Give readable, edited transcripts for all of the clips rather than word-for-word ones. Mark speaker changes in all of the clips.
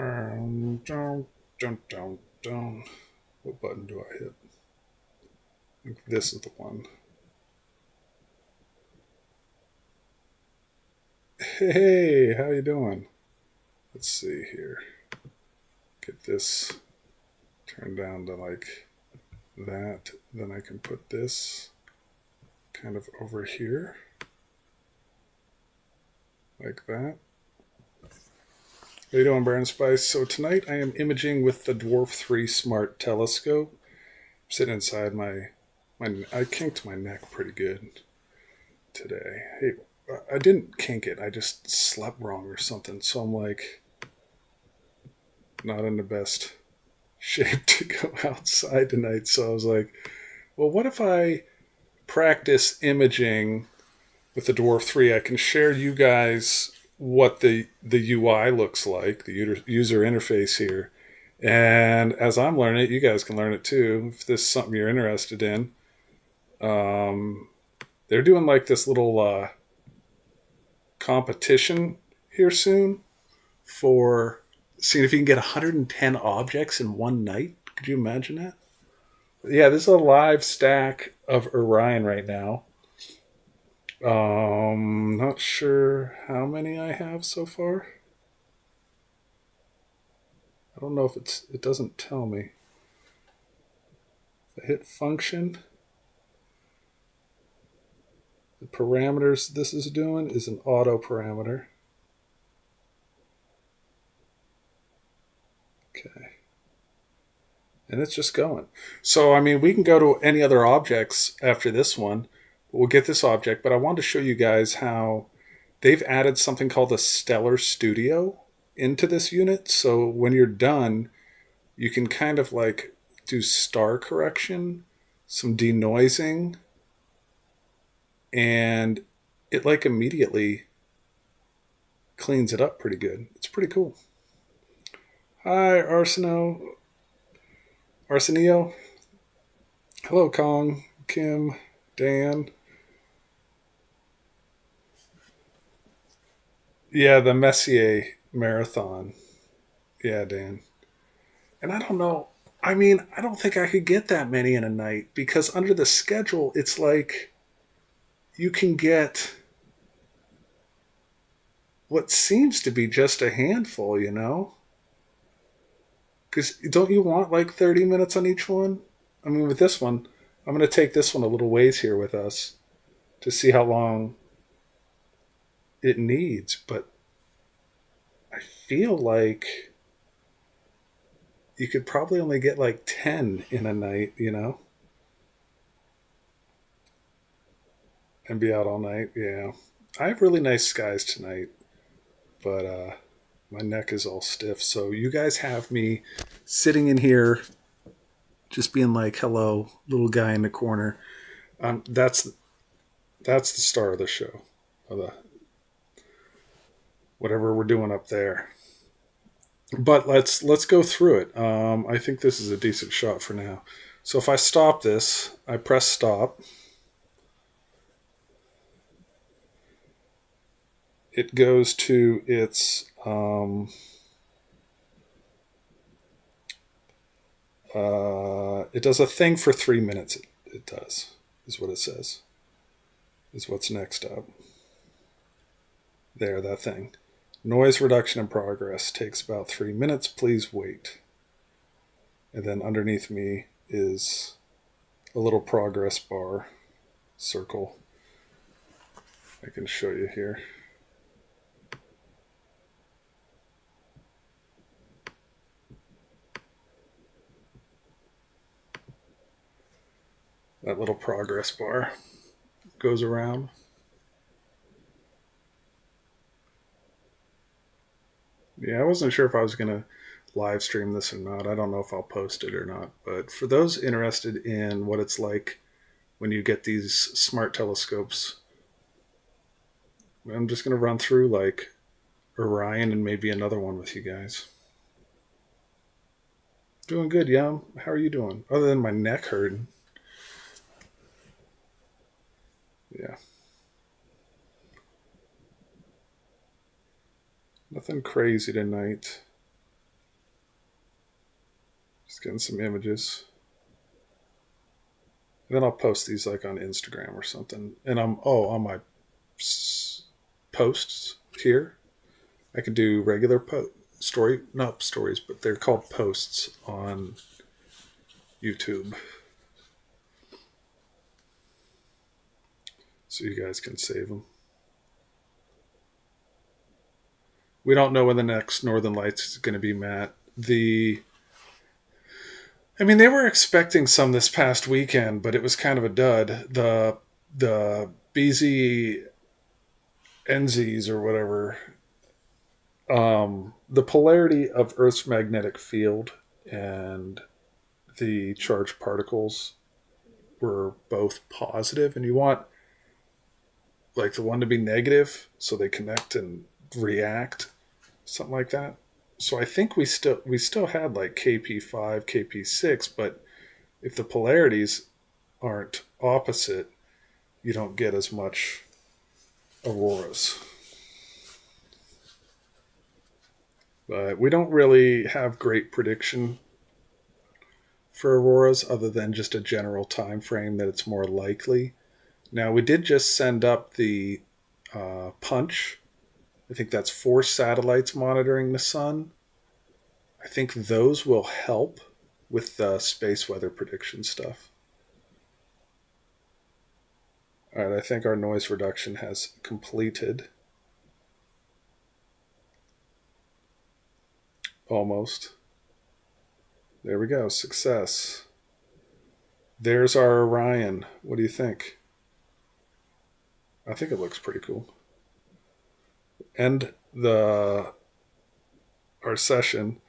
Speaker 1: Dun, dun, dun, dun. What button do I hit? I think this is the one. Hey, how you doing? Let's see here. Get this turned down to like that. Then I can put this kind of over here. Like that. How you doing, Baron Spice? So tonight I am imaging with the Dwarf3 Smart Telescope. I'm sitting inside my I kinked my neck pretty good today. Hey, I didn't kink it. I just slept wrong or something. So I'm like not in the best shape to go outside tonight. So I was like, well, what if I practice imaging with the Dwarf 3? I can share you guys what the UI looks like, the user interface here. And as I'm learning it, you guys can learn it too if this is something you're interested in. Um, they're doing like this little competition here soon for seeing if you can get 110 objects in one night. Could you imagine that? Yeah, this is a live stack of Orion right now. Not sure how many I have so far. I don't know if it doesn't tell me. If I hit function, the parameters this is doing is an auto parameter. Okay. And it's just going. So, I mean, we can go to any other objects after this one. We'll get this object, but I wanted to show you guys how they've added something called the Stellar Studio into this unit. So when you're done, you can kind of like do star correction, some denoising, and it like immediately cleans it up pretty good. It's pretty cool. Hi, Arsenio. Hello, Kong, Kim, Dan. Yeah, the Messier marathon. Yeah, Dan. And I don't know. I mean, I don't think I could get that many in a night because under the schedule, it's like you can get what seems to be just a handful, you know? Because don't you want like 30 minutes on each one? I mean, with this one, I'm going to take this one a little ways here with us to see how long it needs. But I feel like you could probably only get like 10 in a night, you know? And be out all night. Yeah. I have really nice skies tonight, but my neck is all stiff. So you guys have me sitting in here just being like, hello, little guy in the corner. That's the star of the show, of the whatever we're doing up there. But let's go through it. I think this is a decent shot for now. So if I stop this, I press stop. It goes to its it does a thing for 3 minutes. It does is what it says. Is what's next up. There, that thing. Noise reduction in progress takes about 3 minutes. Please wait. And then underneath me is a little progress bar circle. I can show you here. That little progress bar goes around. Yeah, I wasn't sure if I was going to live stream this or not. I don't know if I'll post it or not. But for those interested in what it's like when you get these smart telescopes, I'm just going to run through like Orion and maybe another one with you guys. Doing good, Yum. How are you doing? Other than my neck hurting. Yeah. Nothing crazy tonight. getting some images. And then I'll post these like on Instagram or something. And on my posts here, I could do regular not stories, but they're called posts on YouTube. So you guys can save them. We don't know when the next Northern Lights is going to be, Matt. They were expecting some this past weekend, but it was kind of a dud. The BZ NZs or whatever, the polarity of Earth's magnetic field and the charged particles were both positive, and you want like the one to be negative so they connect and react, something like that. So I think we still had like KP5, KP6, but if the polarities aren't opposite, you don't get as much auroras. But we don't really have great prediction for auroras other than just a general time frame that it's more likely. Now, we did just send up the punch. I think that's 4 satellites monitoring the sun. I think those will help with the space weather prediction stuff. All right, I think our noise reduction has completed. Almost. There we go. Success. There's our Orion. What do you think? I think it looks pretty cool. End our session.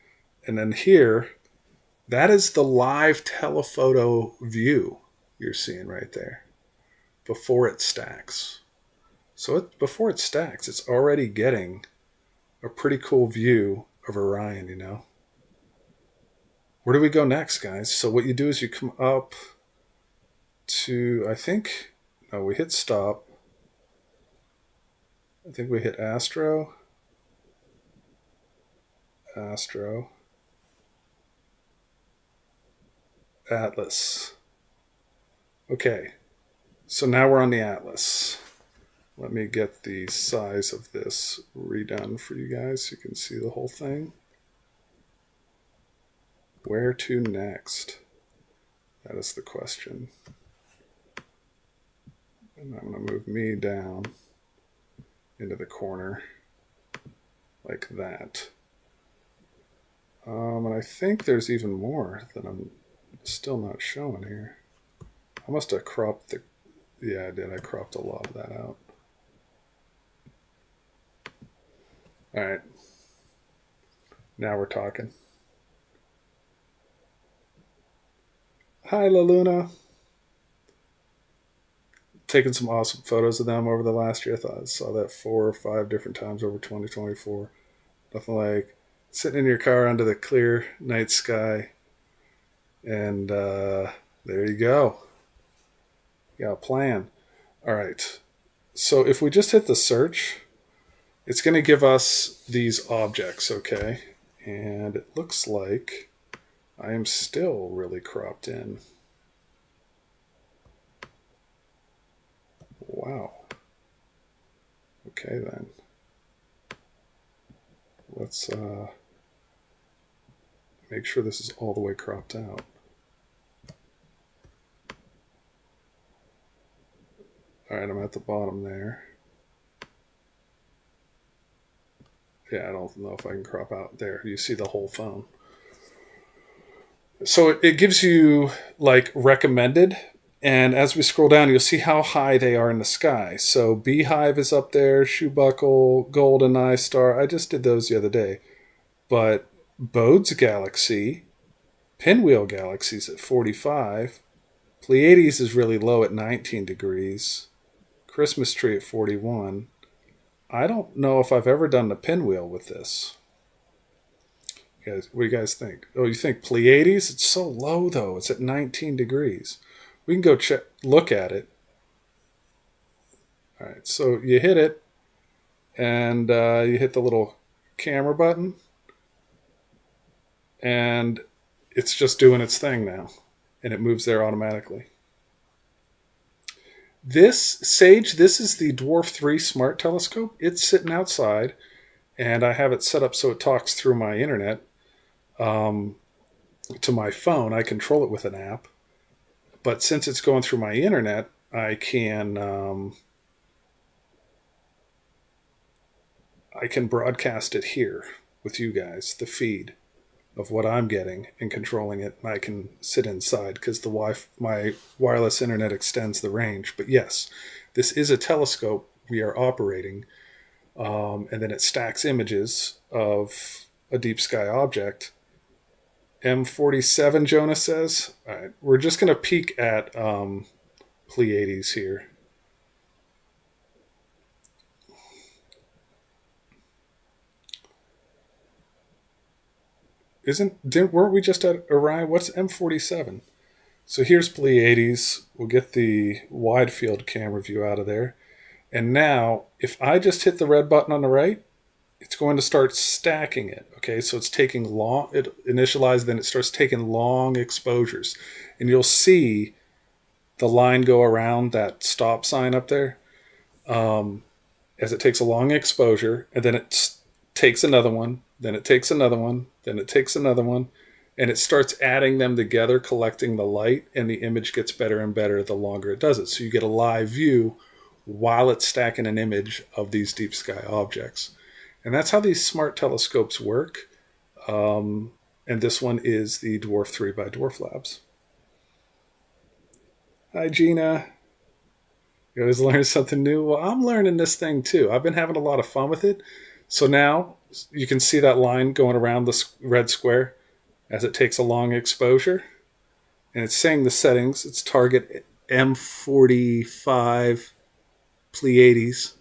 Speaker 1: And then here, that is the live telephoto view you're seeing right there before it stacks. So before it stacks, it's already getting a pretty cool view of Orion, you know. Where do we go next, guys? So what you do is you come up to, we hit stop. I think we hit Astro. Atlas. Okay, so now we're on the Atlas. Let me get the size of this redone for you guys so you can see the whole thing. Where to next? That is the question. And I'm going to move me down into the corner like that. And I think there's even more that I'm still not showing here. I must have cropped yeah, I did. I cropped a lot of that out. All right. Now we're talking. Hi, La Luna. Taking some awesome photos of them over the last year. I saw that 4 or 5 different times over 2024. Nothing like sitting in your car under the clear night sky. And there you go. You got a plan. All right. So if we just hit the search, it's going to give us these objects, okay? And it looks like I am still really cropped in. Wow. Okay, then. Let's make sure this is all the way cropped out. All right, I'm at the bottom there. Yeah, I don't know if I can crop out there. You see the whole phone. So it gives you like recommended. And as we scroll down, you'll see how high they are in the sky. So Beehive is up there, Shoebuckle, Golden Eye Star. I just did those the other day. But Bode's Galaxy, Pinwheel Galaxy's at 45. Pleiades is really low at 19 degrees. Christmas Tree at 41. I don't know if I've ever done the Pinwheel with this. Guys, what do you guys think? Oh, you think Pleiades? It's so low, though. It's at 19 degrees. We can go look at it. All right, so you hit it, and you hit the little camera button, and it's just doing its thing now, and it moves there automatically. This is the Dwarf3 smart telescope. It's sitting outside, and I have it set up so it talks through my internet to my phone. I control it with an app, but since it's going through my internet, I can broadcast it here with you guys, the feed of what I'm getting and controlling it. And I can sit inside because my wireless internet extends the range. But yes, this is a telescope we are operating, and then it stacks images of a deep sky object. M47, Jonah says. All right, we're just going to peek at Pleiades here. Weren't we just at Orion? What's M47? So here's Pleiades. We'll get the wide field camera view out of there. And now, if I just hit the red button on the right, it's going to start stacking it. Okay, so it's taking it initialized, then it starts taking long exposures. And you'll see the line go around that stop sign up there as it takes a long exposure, and then it takes another one, then it takes another one, then it takes another one, and it starts adding them together, collecting the light, and the image gets better and better the longer it does it. So you get a live view while it's stacking an image of these deep sky objects. And that's how these smart telescopes work. And this one is the Dwarf3 by Dwarf Labs. Hi, Gina. You always learn something new. Well, I'm learning this thing too. I've been having a lot of fun with it. So now you can see that line going around the red square as it takes a long exposure. And it's saying the settings. It's target M45 Pleiades.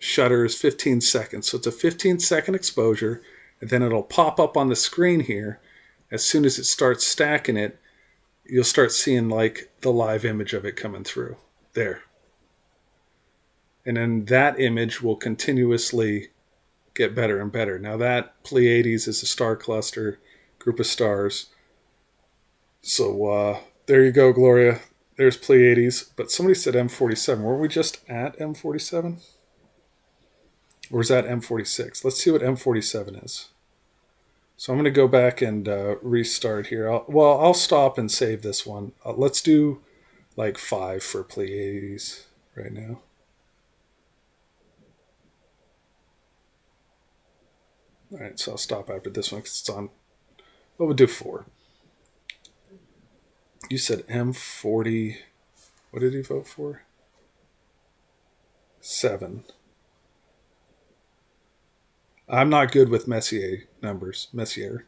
Speaker 1: Shutter is 15 seconds. So it's a 15-second exposure. And then it'll pop up on the screen here. As soon as it starts stacking it, you'll start seeing like the live image of it coming through there. And then that image will continuously get better and better. Now that Pleiades is a star cluster, group of stars. So there you go, Gloria. There's Pleiades. But somebody said M47. Weren't we just at M47? Or is that M46? Let's see what M47 is. So I'm going to go back and restart here. I'll stop and save this one. Let's do like 5 for Pleiades right now. All right, so I'll stop after this one because it's on. Well, we'll do 4. You said M40. What did you vote for? 7. I'm not good with Messier numbers. You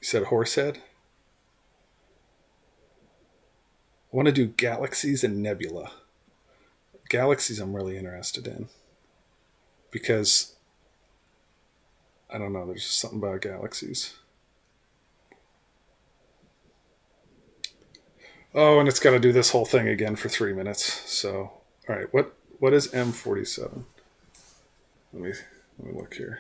Speaker 1: said Horsehead? I want to do Galaxies and Nebula. Galaxies I'm really interested in. Because, I don't know, there's just something about galaxies. Oh, and it's got to do this whole thing again for 3 minutes. So, all right, what is M47? Let me look here.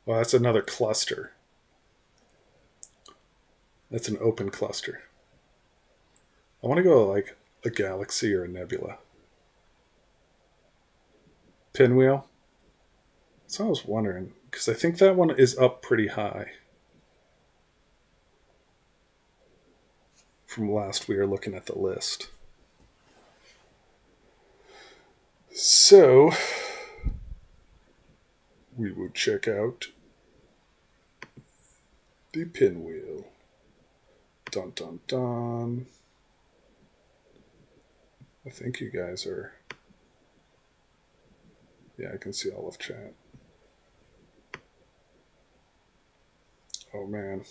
Speaker 1: Well, that's another cluster. That's an open cluster. I want to go like a galaxy or a nebula. Pinwheel? So I was wondering, because I think that one is up pretty high. From last we were looking at the list. So we would check out the pinwheel. Dun dun dun. I think you guys are... Yeah, I can see all of chat. Oh man.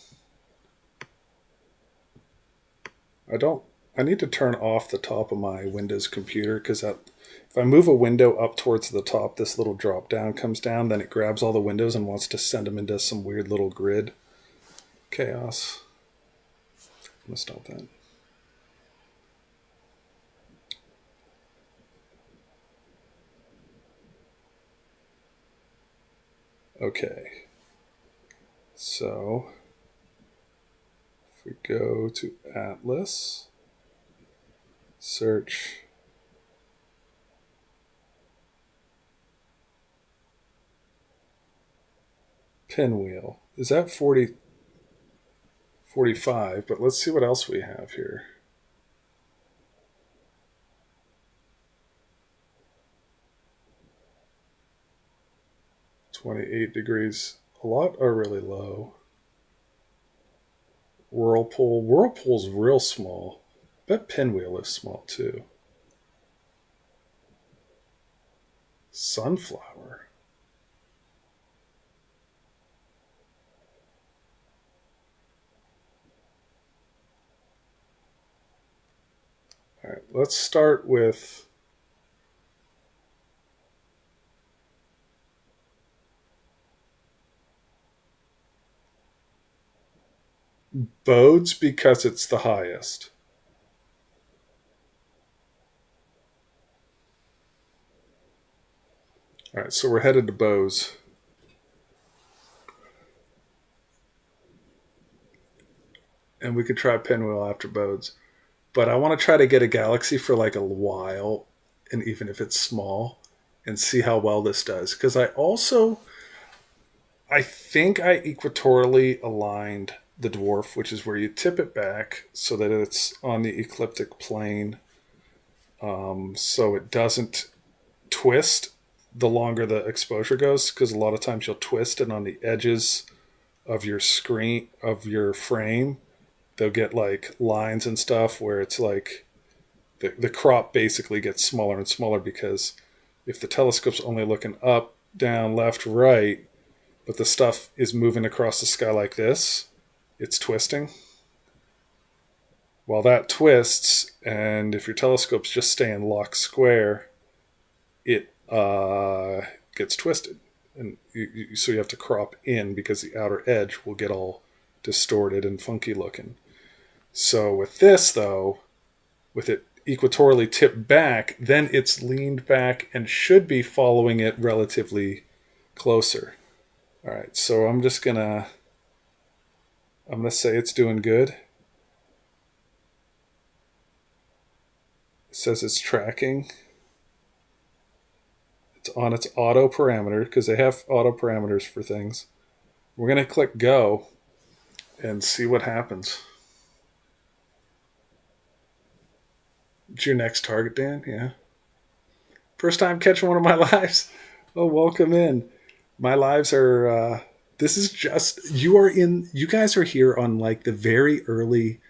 Speaker 1: I need to turn off the top of my Windows computer because if I move a window up towards the top, this little drop down comes down, then it grabs all the windows and wants to send them into some weird little grid. Chaos. Must stop that. Okay. So if we go to Atlas, search pinwheel. Is that 45? But let's see what else we have here. $28 degrees. A lot are really low. Whirlpool. Whirlpool's real small. I bet pinwheel is small too. Sunflower. All right, let's start with Bode's because it's the highest. All right, so we're headed to Bode's. And we could try pinwheel after Bode's. But I want to try to get a galaxy for like a while, and even if it's small, and see how well this does. Because I think I equatorially aligned the dwarf, which is where you tip it back so that it's on the ecliptic plane, so it doesn't twist the longer the exposure goes. Because a lot of times you'll twist it on the edges of your screen, of your frame. They'll get like lines and stuff where it's like the crop basically gets smaller and smaller, because if the telescope's only looking up, down, left, right, but the stuff is moving across the sky like this, it's twisting. Well, that twists, and if your telescope's just staying locked square, it gets twisted. And so you have to crop in, because the outer edge will get all distorted and funky looking. So with this, though, with it equatorially tipped back, then it's leaned back and should be following it relatively closer. All right, so I'm gonna say it's doing good. It says it's tracking. It's on its auto parameter, because they have auto parameters for things. We're gonna click go and see what happens. It's your next target, Dan? Yeah. First time catching one of my lives? Oh, welcome in. My lives are, this is just, you guys are here on like the very early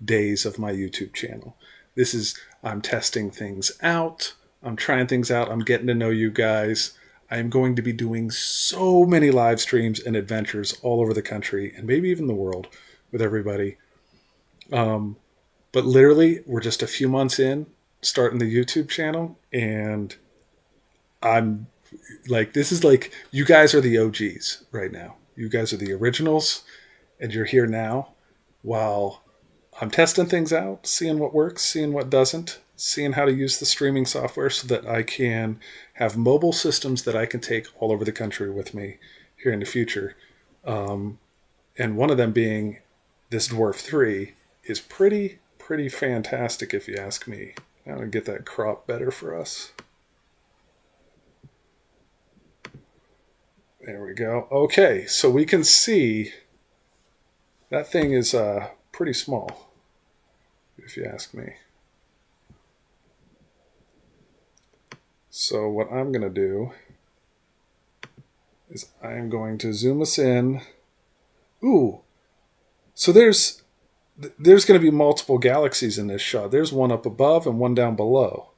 Speaker 1: days of my YouTube channel. This is, I'm testing things out. I'm trying things out. I'm getting to know you guys. I am going to be doing so many live streams and adventures all over the country, and maybe even the world, with everybody. But literally, we're just a few months in starting the YouTube channel, and I'm like, this is like, you guys are the OGs right now. You guys are the originals, and you're here now while I'm testing things out, seeing what works, seeing what doesn't, seeing how to use the streaming software so that I can have mobile systems that I can take all over the country with me here in the future. And one of them being this Dwarf3 is pretty fantastic, if you ask me. I'm going to get that crop better for us. There we go. Okay, so we can see that thing is pretty small, if you ask me. So what I'm going to do is I am going to zoom us in. Ooh, so there's going to be multiple galaxies in this shot. There's one up above and one down below.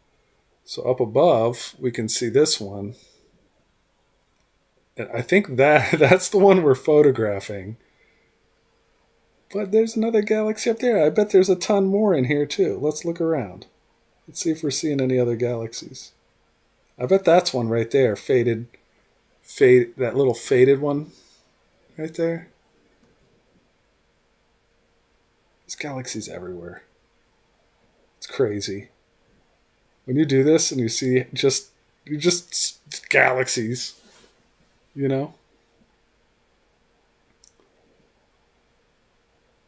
Speaker 1: So up above, we can see this one. And I think that's the one we're photographing. But there's another galaxy up there. I bet there's a ton more in here too. Let's look around. Let's see if we're seeing any other galaxies. I bet that's one right there. Faded, that little faded one right there. There's galaxies everywhere. It's crazy. When you do this and you see just galaxies, you know?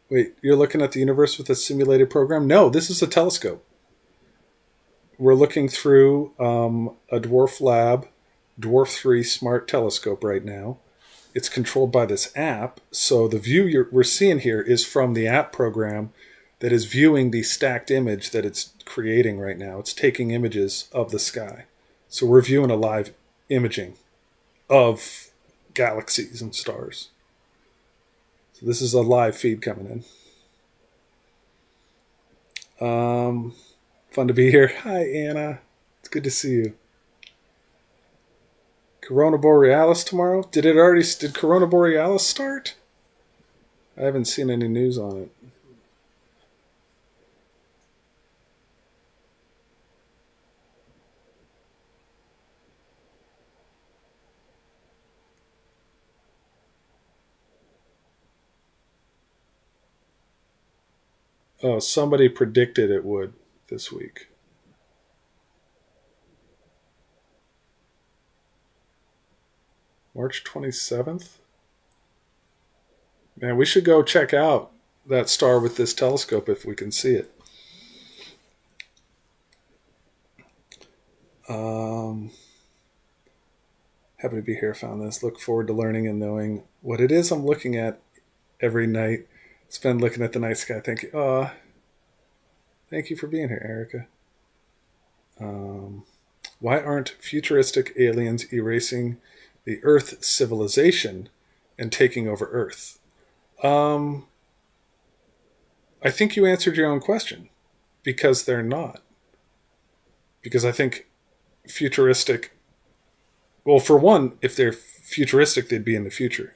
Speaker 1: Wait, you're looking at the universe with a simulated program? No, this is a telescope. We're looking through a Dwarf3 smart telescope right now. It's controlled by this app, so the view we're seeing here is from the app program that is viewing the stacked image that it's creating right now. It's taking images of the sky. So we're viewing a live imaging of galaxies and stars. So this is a live feed coming in. Fun to be here. Hi, Anna. It's good to see you. Corona Borealis tomorrow? Did Corona Borealis start? I haven't seen any news on it. Oh, somebody predicted it would this week. March 27th? Man, we should go check out that star with this telescope if we can see it. Happy to be here. Found this. Look forward to learning and knowing what it is I'm looking at every night. Spend looking at the night sky. Thank you. Thank you for being here, Erica. Why aren't futuristic aliens erasing the Earth civilization and taking over Earth? I think you answered your own question. Because they're not. Because I think futuristic... Well, for one, if they're futuristic, they'd be in the future.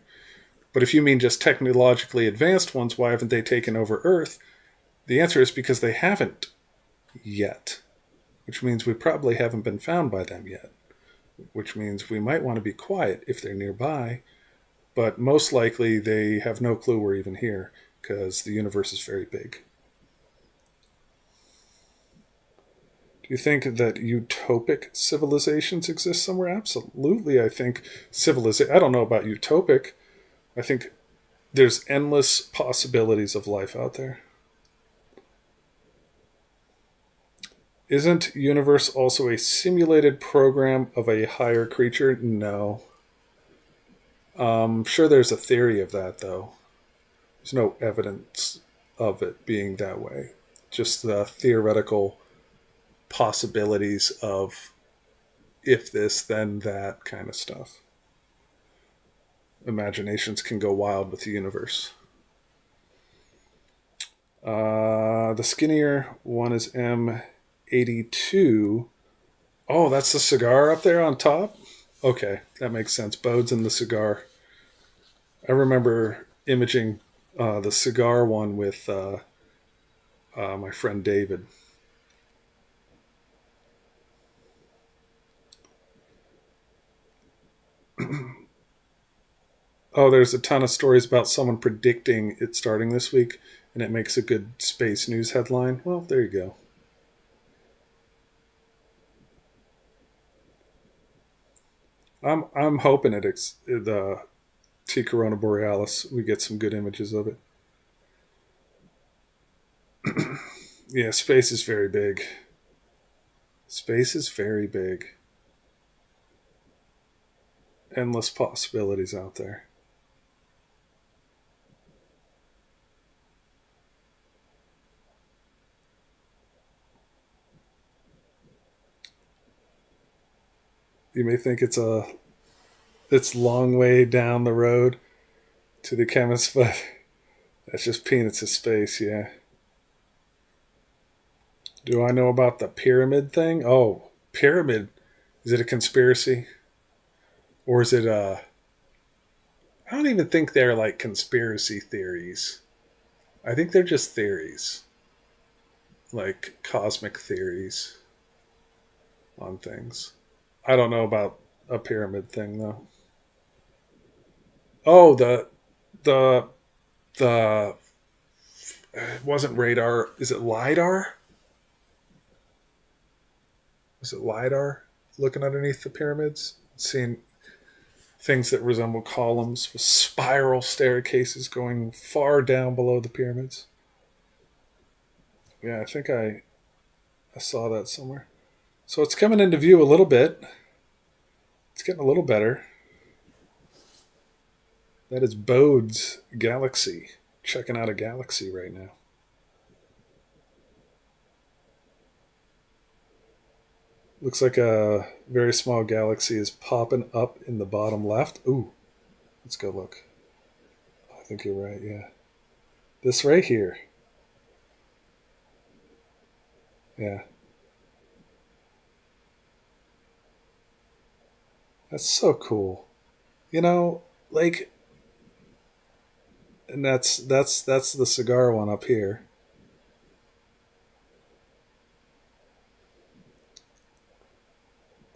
Speaker 1: But if you mean just technologically advanced ones, why haven't they taken over Earth? The answer is because they haven't yet. Which means we probably haven't been found by them yet. Which means we might want to be quiet if they're nearby. But most likely they have no clue we're even here, because the universe is very big. Do you think that utopic civilizations exist somewhere? Absolutely. I think I don't know about utopic. I think there's endless possibilities of life out there. Isn't universe also a simulated program of a higher creature? No. Sure there's a theory of that, though. There's no evidence of it being that way. Just the theoretical possibilities of if this, then that kind of stuff. Imaginations can go wild with the universe. The skinnier one is M82. Oh, that's the cigar up there on top? Okay, that makes sense. Bode's in the cigar. I remember imaging the cigar one with my friend David. Oh, there's a ton of stories about someone predicting it starting this week, and it makes a good space news headline. Well, there you go. I'm hoping the T Corona Borealis, we get some good images of it. Yeah, space is very big. Space is very big. Endless possibilities out there. You may think it's long way down the road to the chemist, but that's just peanuts of space, yeah. Do I know about the pyramid thing? Oh, pyramid. Is it a conspiracy? Or is it I don't even think they're like conspiracy theories. I think they're just theories. Like cosmic theories on things. I don't know about a pyramid thing though. Oh, the It wasn't radar. Is it LiDAR? Is it LiDAR? Looking underneath the pyramids, seeing things that resemble columns with spiral staircases going far down below the pyramids. Yeah, I think I saw that somewhere. So it's coming into view a little bit. It's getting a little better. That is Bode's Galaxy. Checking out a galaxy right now. Looks like a very small galaxy is popping up in the bottom left. Ooh, let's go look. I think you're right, yeah. This right here. Yeah. That's so cool. You know, like, and that's the cigar one up here.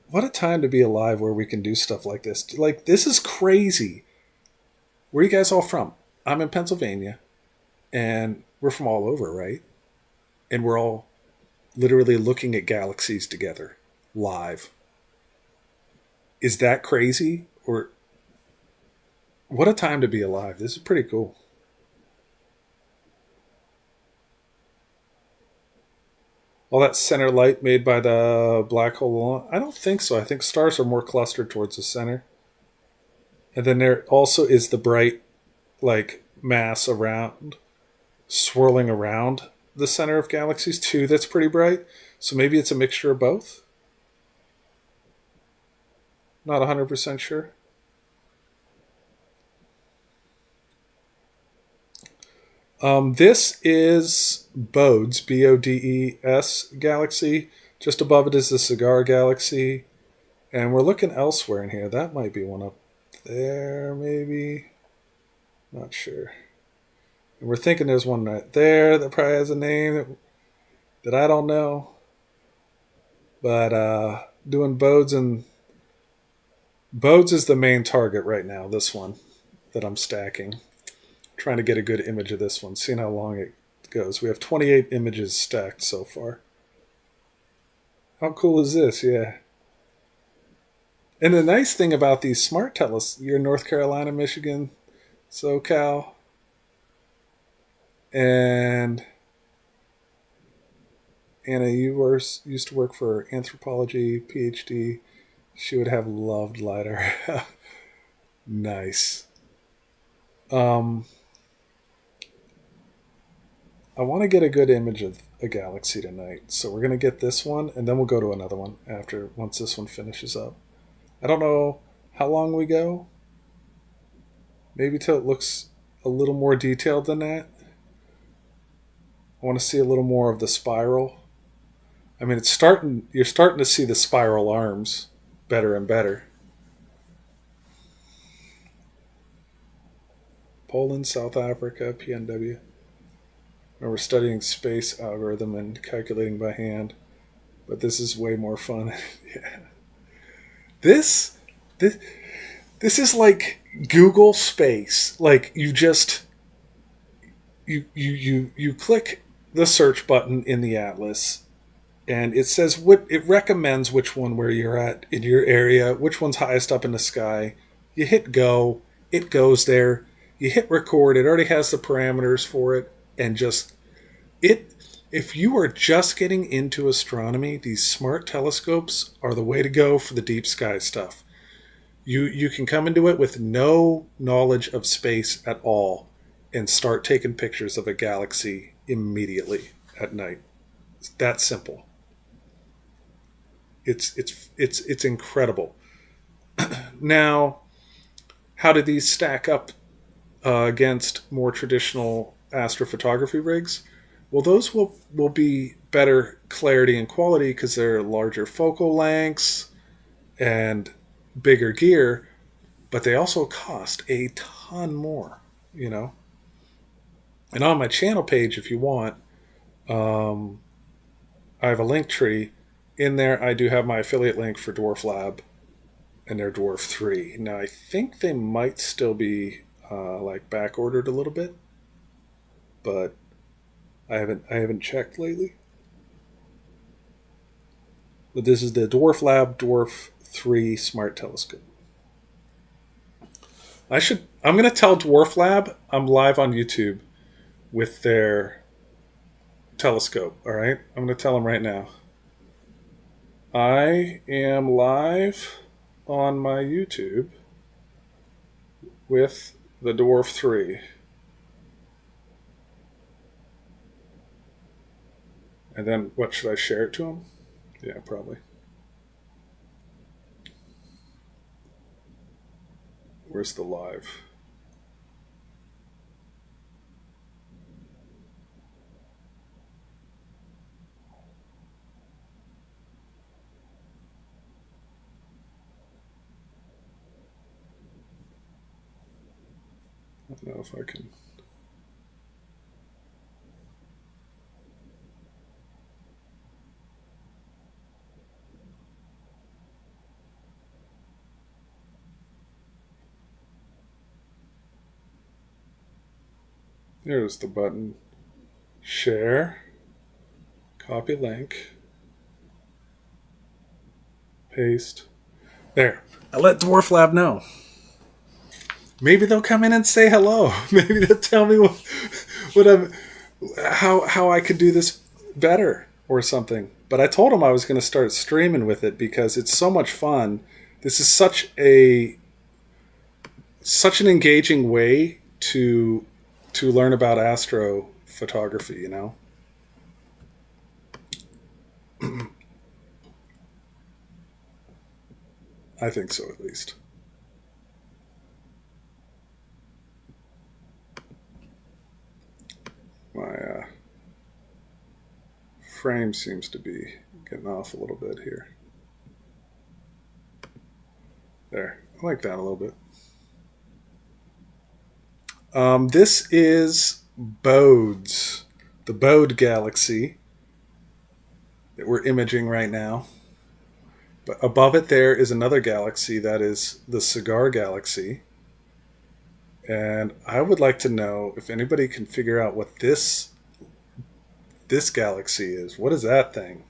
Speaker 1: What a time to be alive where we can do stuff like this. Like, this is crazy. Where are you guys all from? I'm in Pennsylvania, and we're from all over, right? And we're all literally looking at galaxies together, live. Is that crazy? Or what a time to be alive. This is pretty cool. All that center light made by the black hole. I don't think so. I think stars are more clustered towards the center. And then there also is the bright, like, mass around, swirling around the center of galaxies, too, that's pretty bright. So maybe it's a mixture of both. Not 100% sure. This is Bode's, Bodes Galaxy. Just above it is the Cigar Galaxy. And we're looking elsewhere in here. That might be one up there, maybe. Not sure. And we're thinking there's one right there that probably has a name that I don't know. But doing Bodes, and Bodes is the main target right now, this one that I'm stacking. Trying to get a good image of this one, seeing how long it goes. We have 28 images stacked so far. How cool is this? Yeah. And the nice thing about these smart telescopes, you're in North Carolina, Michigan, SoCal, and Anna, you used to work for anthropology, PhD. She would have loved LiDAR. Nice. I want to get a good image of a galaxy tonight, so we're going to get this one, and then we'll go to another one once this one finishes up. I don't know how long we go. Maybe till it looks a little more detailed than that. I want to see a little more of the spiral. I mean, you're starting to see the spiral arms better and better. Poland, South Africa, PNW. We're studying space algorithm and calculating by hand, but this is way more fun. Yeah. This is like Google Space. Like, you click the search button in the atlas, and it says it recommends which one where you're at in your area, which one's highest up in the sky. You hit go, it goes there. You hit record, it already has the parameters for it, and if you are just getting into astronomy, these smart telescopes are the way to go for the deep sky stuff. You can come into it with no knowledge of space at all and start taking pictures of a galaxy immediately at night. It's that simple. It's incredible. Now, how do these stack up against more traditional astrophotography rigs? Well, those will be better clarity and quality because they're larger focal lengths and bigger gear, but they also cost a ton more, you know. And on my channel page, if you want, I have a link tree. In there, I do have my affiliate link for Dwarf Lab and their Dwarf3. Now, I think they might still be like back ordered a little bit, but I haven't checked lately. But this is the Dwarf3 Smart Telescope. I'm gonna tell Dwarf Lab I'm live on YouTube with their telescope. All right, I'm gonna tell them right now. I am live on my YouTube with the Dwarf3. And then what, should I share it to them? Yeah, probably. Where's the live? I don't know if I can. There's the button. Share. Copy link. Paste. There. I let Dwarf Lab know. Maybe they'll come in and say hello. Maybe they'll tell me what I'm, how I could do this better or something. But I told them I was going to start streaming with it because it's so much fun. This is such an engaging way to learn about astrophotography. You know. I think so, at least. My frame seems to be getting off a little bit here. There. I like that a little bit. This is Bode's, the Bode Galaxy that we're imaging right now. But above it there is another galaxy that is the Cigar Galaxy. And I would like to know if anybody can figure out what this galaxy is. What is that thing?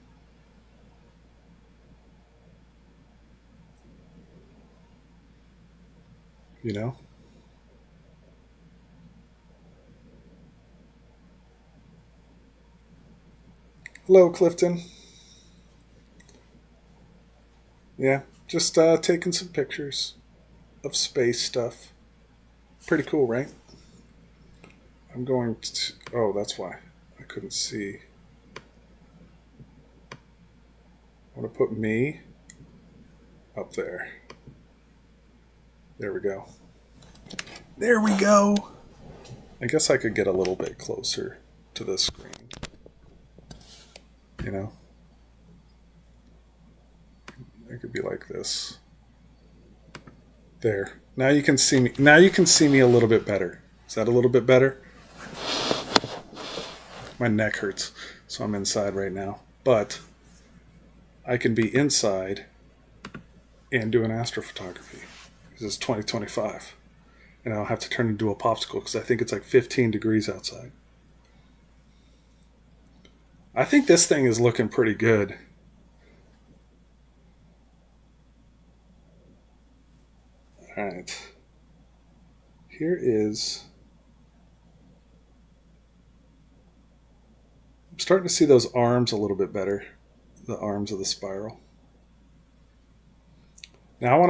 Speaker 1: You know? Hello, Clifton. Yeah, just taking some pictures of space stuff. Pretty cool, right? I'm going to... Oh, that's why I couldn't see. I want to put me up there. There we go. There we go. I guess I could get a little bit closer to the screen. You know? It could be like this. There. Now you can see me. Now you can see me a little bit better. Is that a little bit better? My neck hurts, so I'm inside right now. But I can be inside and do an astrophotography. This is 2025. And I'll have to turn into a popsicle because I think it's like 15 degrees outside. I think this thing is looking pretty good. All right. Here is... I'm starting to see those arms a little bit better. The arms of the spiral. Now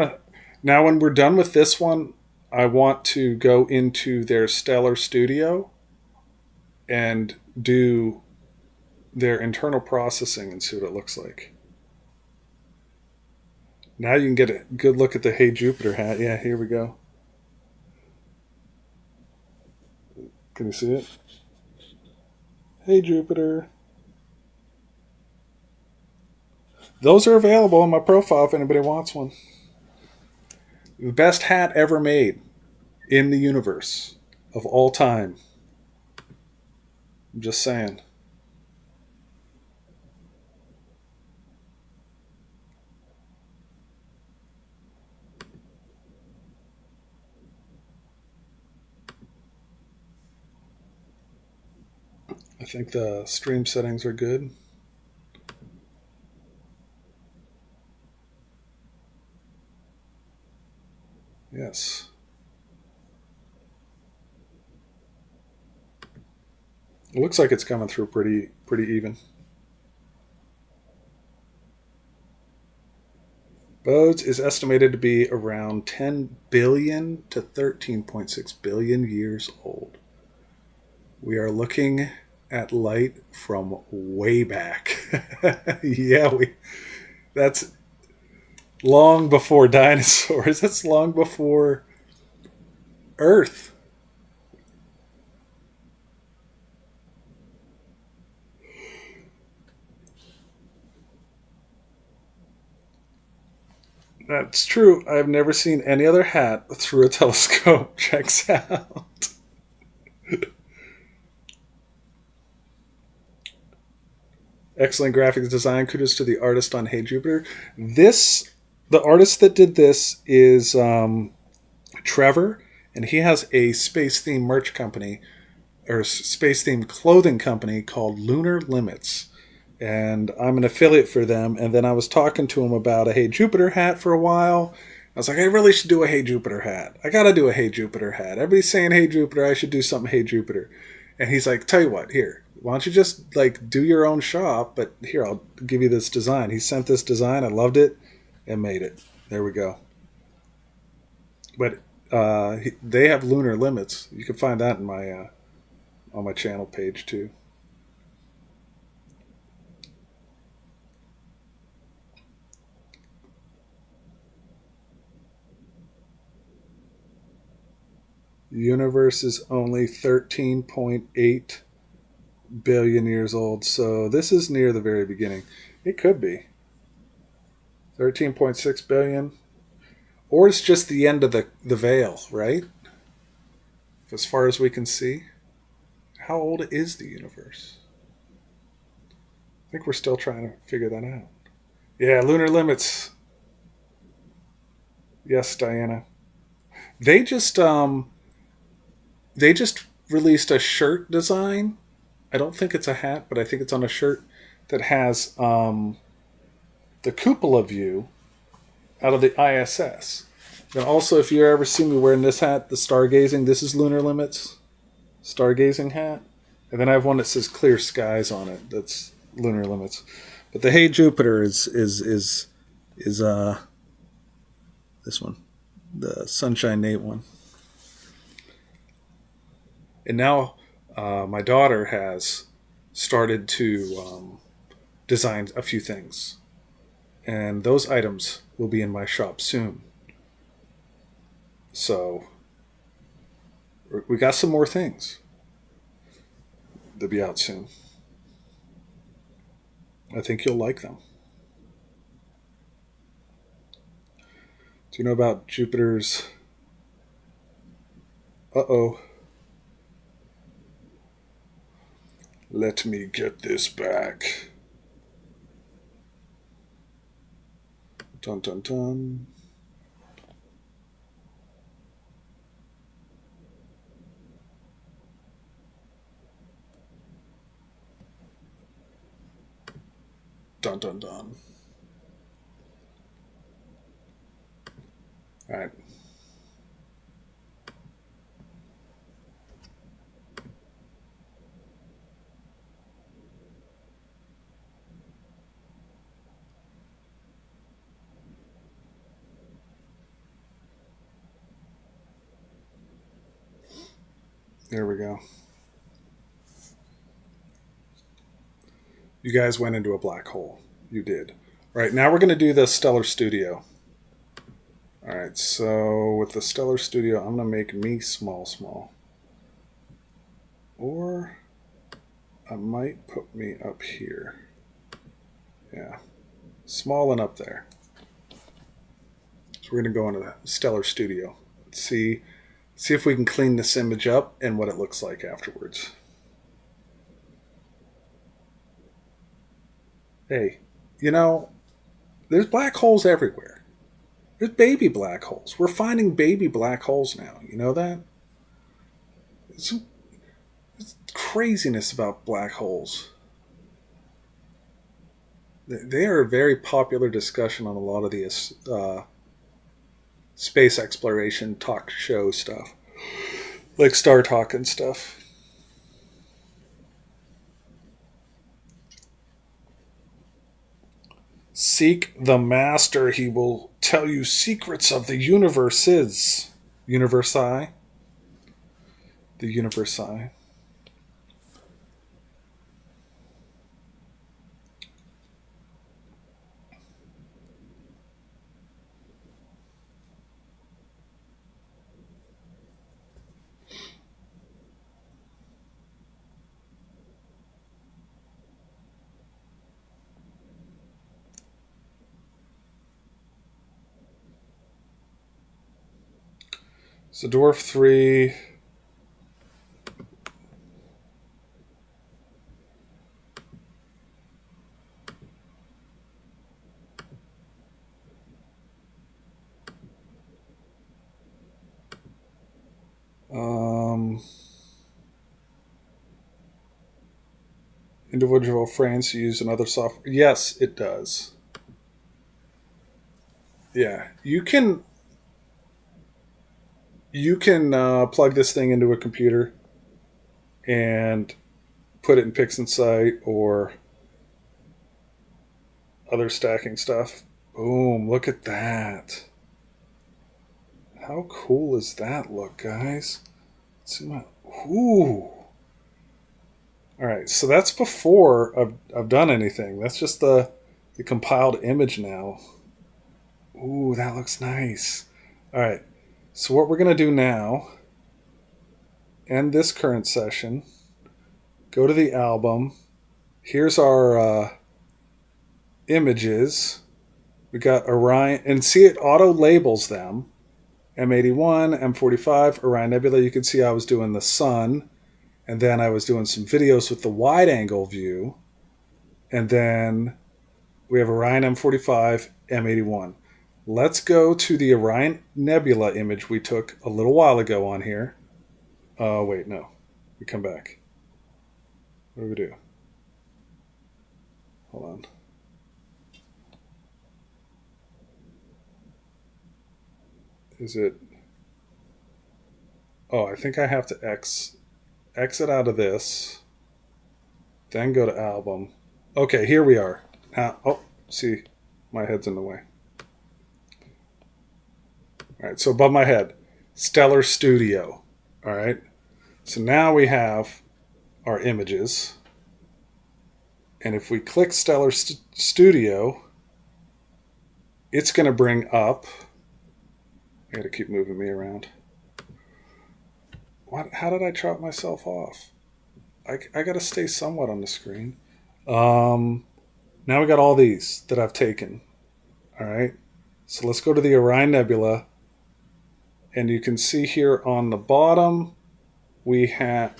Speaker 1: when we're done with this one, I want to go into their Stellar Studio and do their internal processing and see what it looks like. Now you can get a good look at the Hey Jupiter hat. Yeah, here we go. Can you see it? Hey Jupiter. Those are available on my profile if anybody wants one. The best hat ever made in the universe of all time. I'm just saying. I think the stream settings are good. Yes. It looks like it's coming through pretty even. Bode's is estimated to be around 10 billion to 13.6 billion years old. We are looking at light from way back. Yeah, that's long before dinosaurs. That's long before Earth. That's true. I've never seen any other hat through a telescope. Checks out. Excellent graphics design. Kudos to the artist on Hey Jupiter. The artist that did this is Trevor, and he has a space themed merch company or space themed clothing company called Lunar Limits. And I'm an affiliate for them. And then I was talking to him about a Hey Jupiter hat for a while. I was like, I really should do a Hey Jupiter hat. I got to do a Hey Jupiter hat. Everybody's saying Hey Jupiter. I should do something Hey Jupiter. And he's like, tell you what, here, why don't you just like do your own shop? But here, I'll give you this design. He sent this design. I loved it and made it. There we go. But they have Lunar Limits. You can find that in my on my channel page too. The universe is only 13.8 billion years old, so this is near the very beginning. It could be 13.6 billion, or it's just the end of the veil, right? As far as we can see. How old is the universe? I think we're still trying to figure that out. Yeah, Lunar Limits. Yes, Diana. They just released a shirt design. I don't think it's a hat, but I think it's on a shirt that has the cupola view out of the ISS. And also, if you ever see me wearing this hat, the stargazing, this is Lunar Limits stargazing hat. And then I have one that says Clear Skies on it. That's Lunar Limits. But the Hey Jupiter is this one, the Sunshine Nate one. And now my daughter has started to design a few things. And those items will be in my shop soon. So we got some more things. They'll be out soon. I think you'll like them. Do you know about Jupiter's... Uh-oh. Let me get this back. Dun dun dun. Dun dun dun. All right. There we go. You guys went into a black hole. You did. All right, now we're going to do the Stellar Studio. All right, so with the Stellar Studio, I'm going to make me small. Or I might put me up here. Yeah, small and up there. So we're going to go into the Stellar Studio. Let's see if we can clean this image up and what it looks like afterwards. Hey, you know, there's black holes everywhere. There's baby black holes. We're finding baby black holes now. You know that? craziness about black holes. They are a very popular discussion on a lot of the space exploration talk show stuff, like Star Talk and stuff. Seek the master. He will tell you secrets of the universes. Universi. The Universi. So Dwarf3. Individual frames use another software. Yes, it does. Yeah, you can plug this thing into a computer and put it in PixInsight or other stacking stuff. Boom! Look at that. How cool is that look, guys? Ooh. All right, so that's before I've done anything. That's just the compiled image now. Ooh, that looks nice. All right, so what we're gonna do now, end this current session, go to the album. Here's our images. We got Orion, and see it auto labels them. M81, M45, Orion Nebula. You can see I was doing the sun, and then I was doing some videos with the wide angle view, and then we have Orion M45, M81. Let's go to the Orion Nebula image we took a little while ago on here. Wait, no. We come back. What do we do? Hold on. Is it... Oh, I think I have to exit out of this, then go to album. Okay, here we are. Now, oh, see, my head's in the way. All right, so above my head, Stellar Studio. All right, so now we have our images. And if we click Stellar Studio, it's going to bring up... I got to keep moving me around. What? How did I chop myself off? I got to stay somewhat on the screen. Now we got all these that I've taken. All right. So let's go to the Orion Nebula. And you can see here on the bottom, we have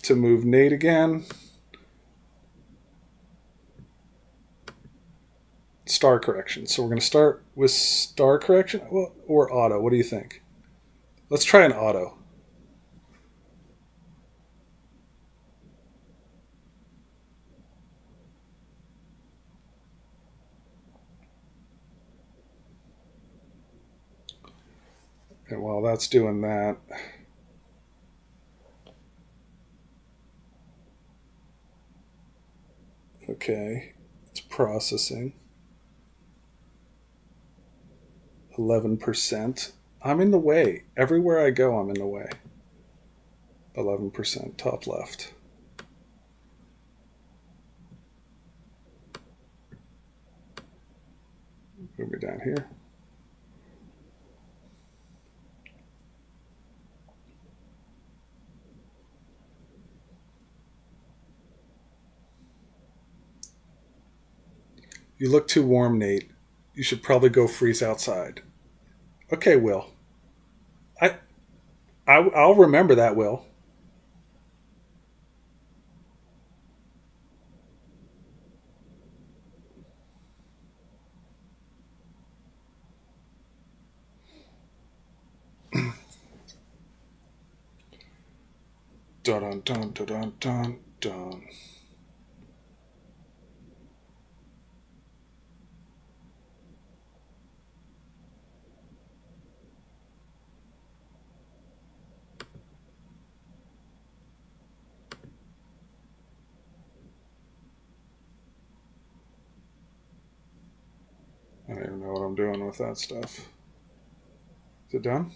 Speaker 1: to move Nate again. Star correction. So we're going to start with star correction or auto. What do you think? Let's try an auto. And while that's doing that, okay, it's processing. 11%. I'm in the way. Everywhere I go, I'm in the way. 11% top left. Move me down here. You look too warm, Nate. You should probably go freeze outside. Okay, Will. I'll remember that, Will. Dun dun dun dun dun dun dun. I don't even know what I'm doing with that stuff. Is it done?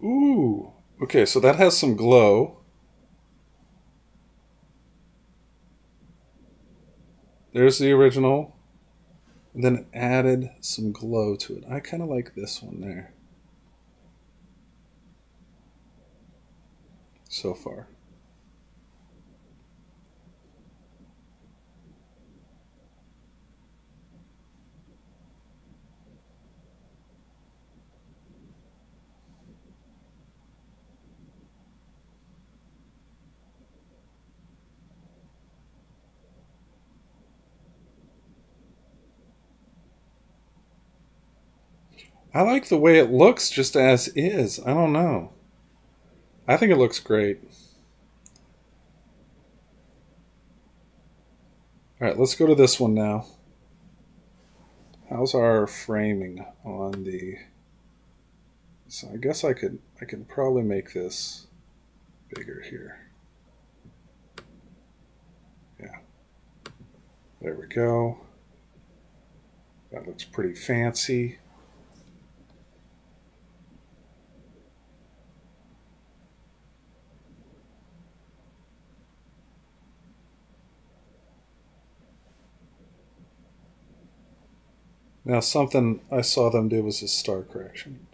Speaker 1: Ooh. Okay, so that has some glow. There's the original. And then it added some glow to it. I kind of like this one there. So far. I like the way it looks just as is. I don't know. I think it looks great. All right, let's go to this one now. How's our framing on the... So I guess I can probably make this bigger here. Yeah. There we go. That looks pretty fancy. Now, something I saw them do was a star correction.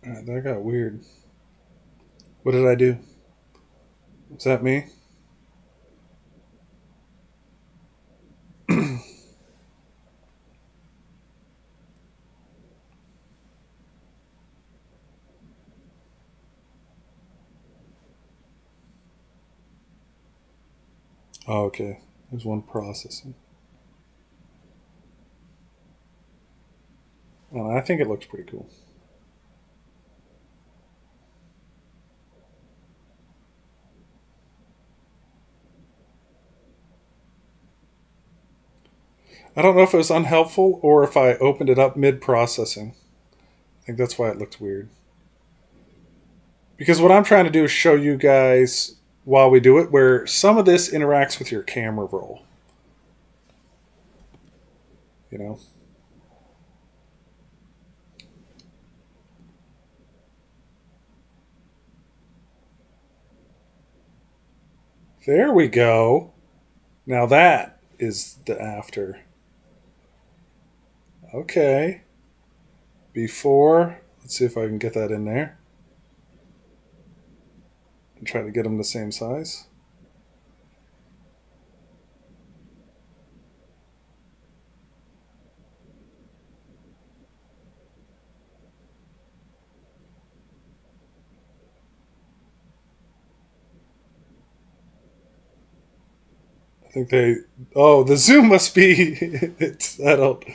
Speaker 1: All right, that got weird. What did I do? Was that me? Oh, okay. There's one processing. And I think it looks pretty cool. I don't know if it was unhelpful or if I opened it up mid-processing. I think that's why it looked weird. Because what I'm trying to do is show you guys while we do it where some of this interacts with your camera roll. You know? There we go. Now that is the after. Okay. Before, let's see if I can get that in there. And try to get them the same size. I think they... Oh, the zoom must be... it's settled.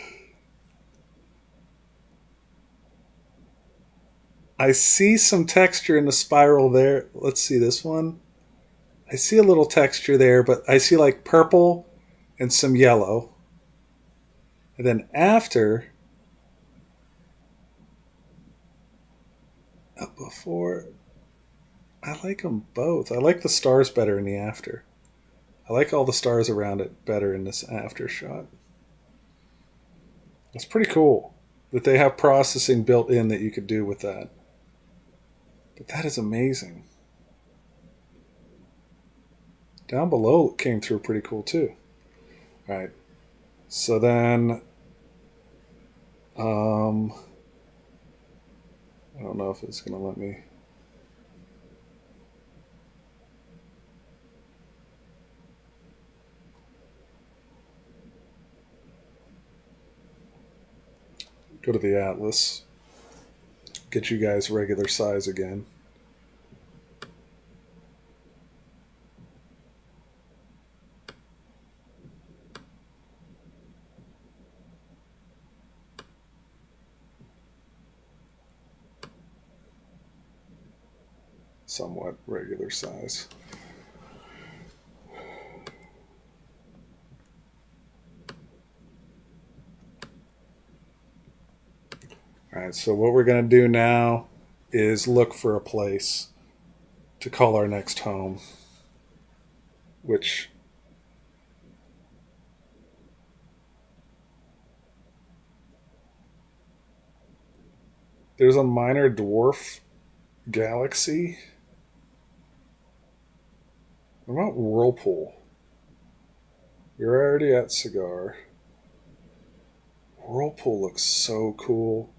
Speaker 1: I see some texture in the spiral there. Let's see this one. I see a little texture there, but I see like purple and some yellow. And then after, before. I like them both. I like the stars better in the after. I like all the stars around it better in this after shot. It's pretty cool that they have processing built in that you could do with that. But that is amazing. Down below it came through pretty cool too. All right. So then, I don't know if it's going to let me. Go to the Atlas. Get you guys regular size again. Somewhat regular size. All right, so what we're going to do now is look for a place to call our next home, which there's a minor dwarf galaxy. What about Whirlpool? You're already at Cigar. Whirlpool looks so cool.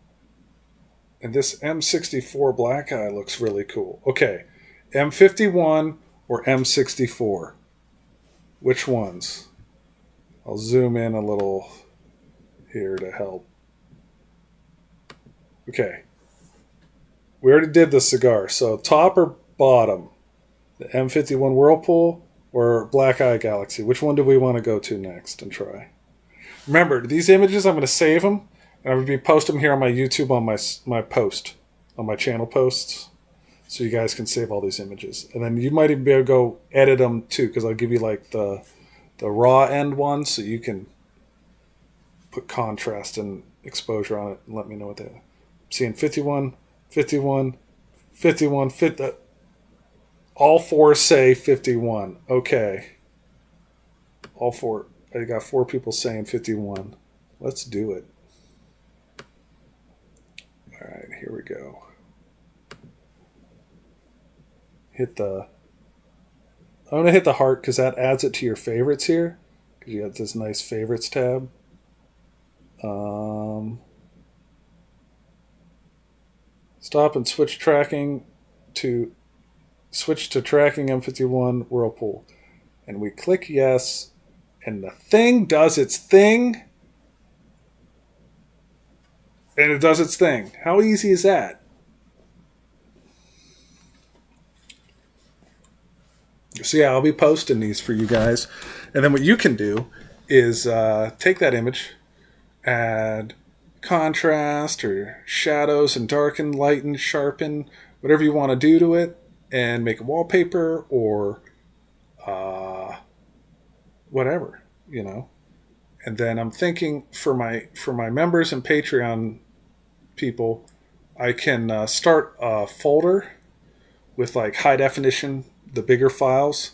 Speaker 1: And this M64 Black Eye looks really cool. Okay, M51 or M64? Which ones? I'll zoom in a little here to help. Okay. We already did the Cigar. So top or bottom? The M51 Whirlpool or Black Eye Galaxy? Which one do we want to go to next and try? Remember, these images, I'm going to save them. And I'm going to be posting them here on my YouTube on my post, on my channel posts. So you guys can save all these images. And then you might even be able to go edit them too, because I'll give you like the raw end one so you can put contrast and exposure on it and let me know what they are. I'm seeing 51, 51, 51, 50. All four say 51. Okay. All four. I got 4 people saying 51. Let's do it. All right, here we go. I'm going to hit the heart because that adds it to your favorites here. Because you got this nice favorites tab. Stop and switch tracking to tracking M51 Whirlpool. And we click yes. And the thing does its thing. And it does its thing. How easy is that? So yeah, I'll be posting these for you guys. And then what you can do is take that image, add contrast or shadows and darken, lighten, sharpen, whatever you want to do to it, and make a wallpaper or whatever, you know. And then I'm thinking for my members and Patreon people, I can start a folder with like high definition, the bigger files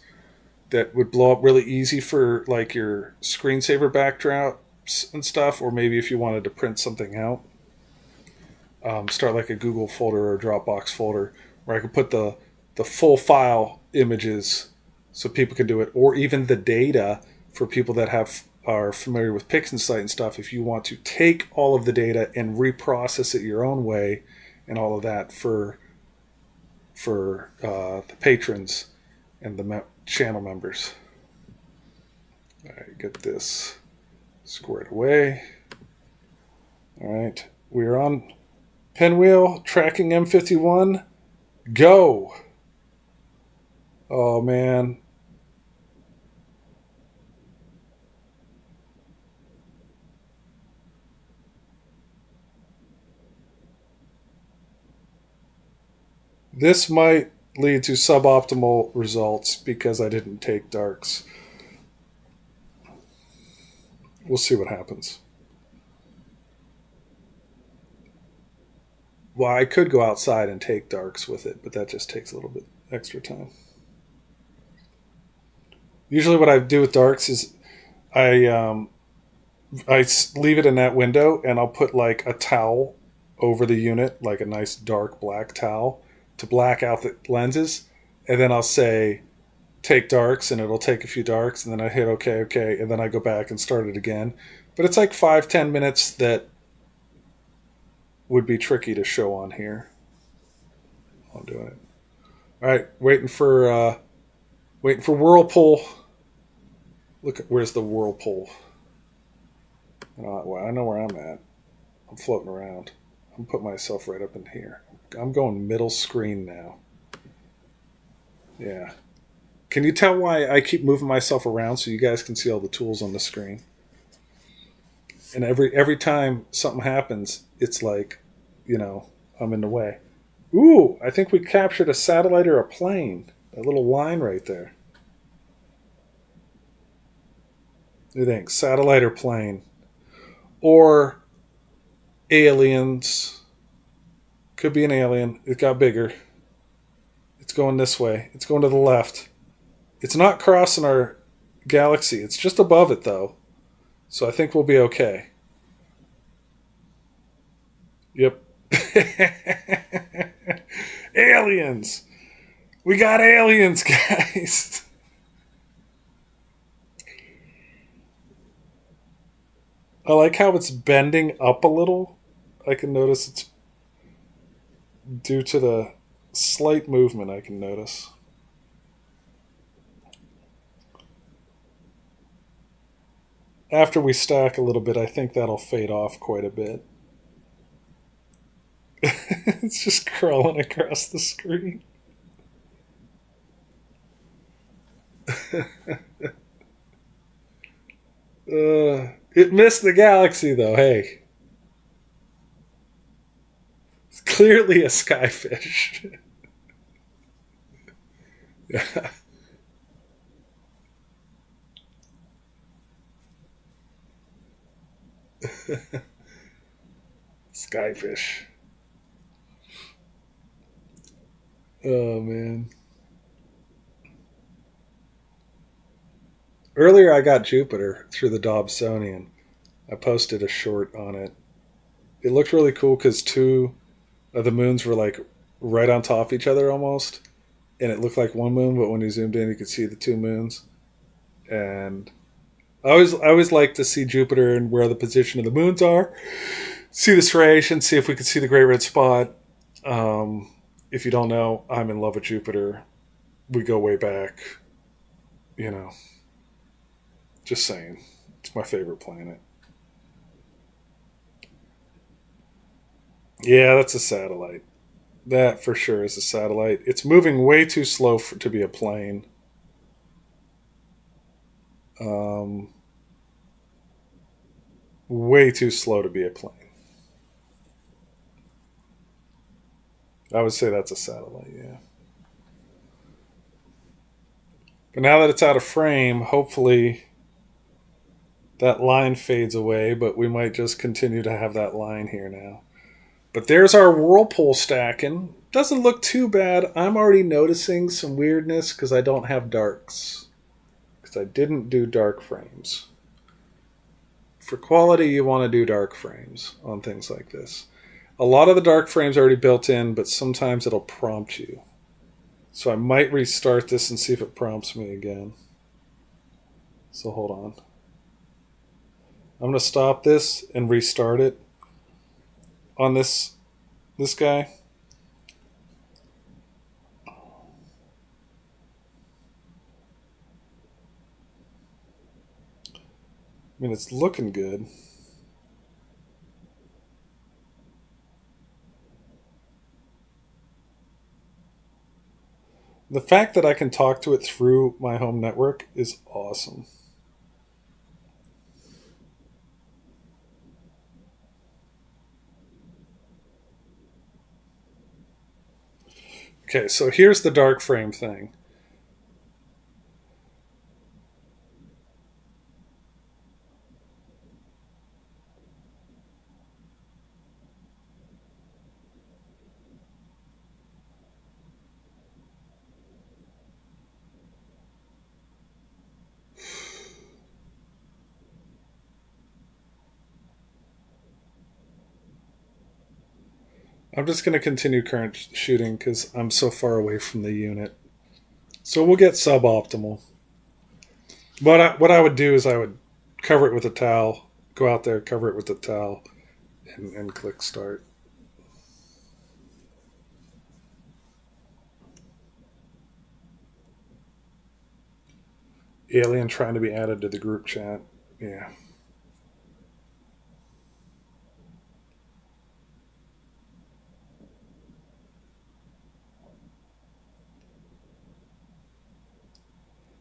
Speaker 1: that would blow up really easy for like your screensaver backdrops and stuff, or maybe if you wanted to print something out, start like a Google folder or a Dropbox folder where I could put the full file images so people can do it, or even the data for people that are familiar with PixInsight and stuff. If you want to take all of the data and reprocess it your own way and all of that for the patrons and the channel members. All right, get this squared away. All right, we're on pinwheel tracking M51. Go. Oh man. This might lead to suboptimal results because I didn't take darks. We'll see what happens. Well, I could go outside and take darks with it, but that just takes a little bit extra time. Usually, what I do with darks is I leave it in that window, and I'll put like a towel over the unit, like a nice dark black towel, to black out the lenses, and then I'll say take darks, and it'll take a few darks, and then I hit okay, and then I go back and start it again. But it's like 5-10 minutes that would be tricky to show on here. I'm doing it. All right, waiting for Whirlpool. Look at where's the Whirlpool. Well, I know where I'm at. I'm floating around. I'm putting myself right up in here. I'm going middle screen now. Yeah. Can you tell why I keep moving myself around so you guys can see all the tools on the screen? And every time something happens, it's like, I'm in the way. Ooh, I think we captured a satellite or a plane. That little line right there. What do you think? Satellite or plane? Or aliens. Could be an alien. It got bigger. It's going this way. It's going to the left. It's not crossing our galaxy. It's just above it, though. So I think we'll be okay. Yep. Aliens. We got aliens, guys. I like how it's bending up a little. I can notice it's due to the slight movement I can notice. After we stack a little bit, I think that'll fade off quite a bit. It's just crawling across the screen. It missed the galaxy, though. Hey. It's clearly a skyfish. Yeah. Skyfish. Oh, man. Earlier, I got Jupiter through the Dobsonian. I posted a short on it. It looked really cool because two of the moons were like right on top of each other almost. And it looked like one moon, but when you zoomed in, you could see the two moons. And I always like to see Jupiter and where the position of the moons are. See the striation, see if we could see the great red spot. If you don't know, I'm in love with Jupiter. We go way back. Just saying. It's my favorite planet. Yeah, that's a satellite. That for sure is a satellite. It's moving way too slow to be a plane. Way too slow to be a plane. I would say that's a satellite, yeah. But now that it's out of frame, hopefully that line fades away, but we might just continue to have that line here now. But there's our Whirlpool stacking. Doesn't look too bad. I'm already noticing some weirdness because I don't have darks. Because I didn't do dark frames. For quality, you want to do dark frames on things like this. A lot of the dark frames are already built in, but sometimes it'll prompt you. So I might restart this and see if it prompts me again. So hold on. I'm going to stop this and restart it on this guy. I mean, it's looking good. The fact that I can talk to it through my home network is awesome. Okay, so here's the dark frame thing. I'm just going to continue current shooting because I'm so far away from the unit. So we'll get suboptimal. But what I would do is I would cover it with a towel, go out there, cover it with a towel, and click start. Alien trying to be added to the group chat. Yeah.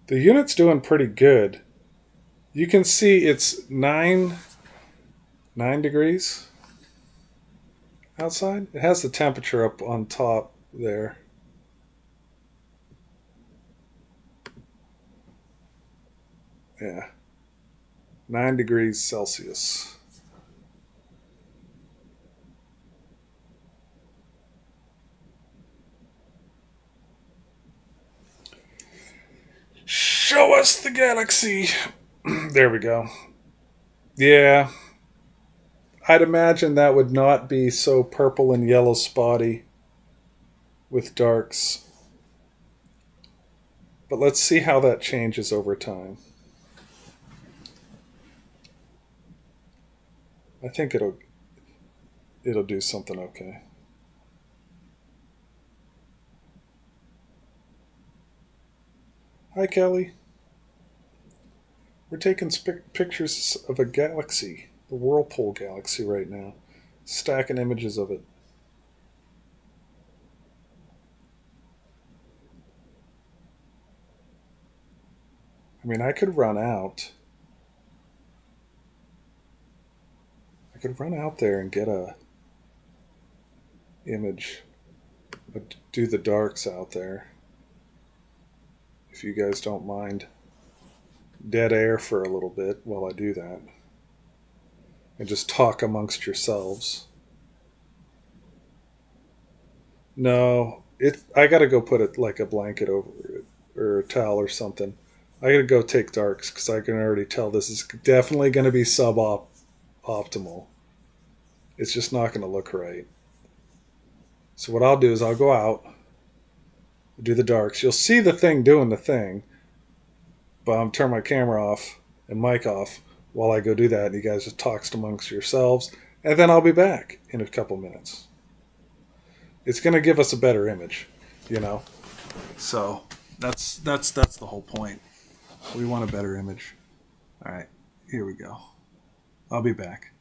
Speaker 1: The unit's doing pretty good. You can see it's 9 degrees outside. It has the temperature up on top there. Yeah. 9 degrees Celsius. Show us the galaxy. There we go. Yeah. I'd imagine that would not be so purple and yellow spotty with darks. But let's see how that changes over time. I think it'll do something okay. Hi, Kelly. We're taking pictures of a galaxy, the Whirlpool Galaxy, right now. Stacking images of it. I mean, I could run out. I could run out there and get a image. Do the darks out there. If you guys don't mind. Dead air for a little bit while I do that. And just talk amongst yourselves. No, I gotta go put it like a blanket over it or a towel or something. I gotta go take darks because I can already tell this is definitely going to be suboptimal. It's just not going to look right. So what I'll do is I'll go out, do the darks. You'll see the thing doing the thing, but I'm turn my camera off and mic off while I go do that. And you guys just talk amongst yourselves, and then I'll be back in a couple minutes. It's going to give us a better image, you know. So that's the whole point. We want a better image. All right, here we go. I'll be back.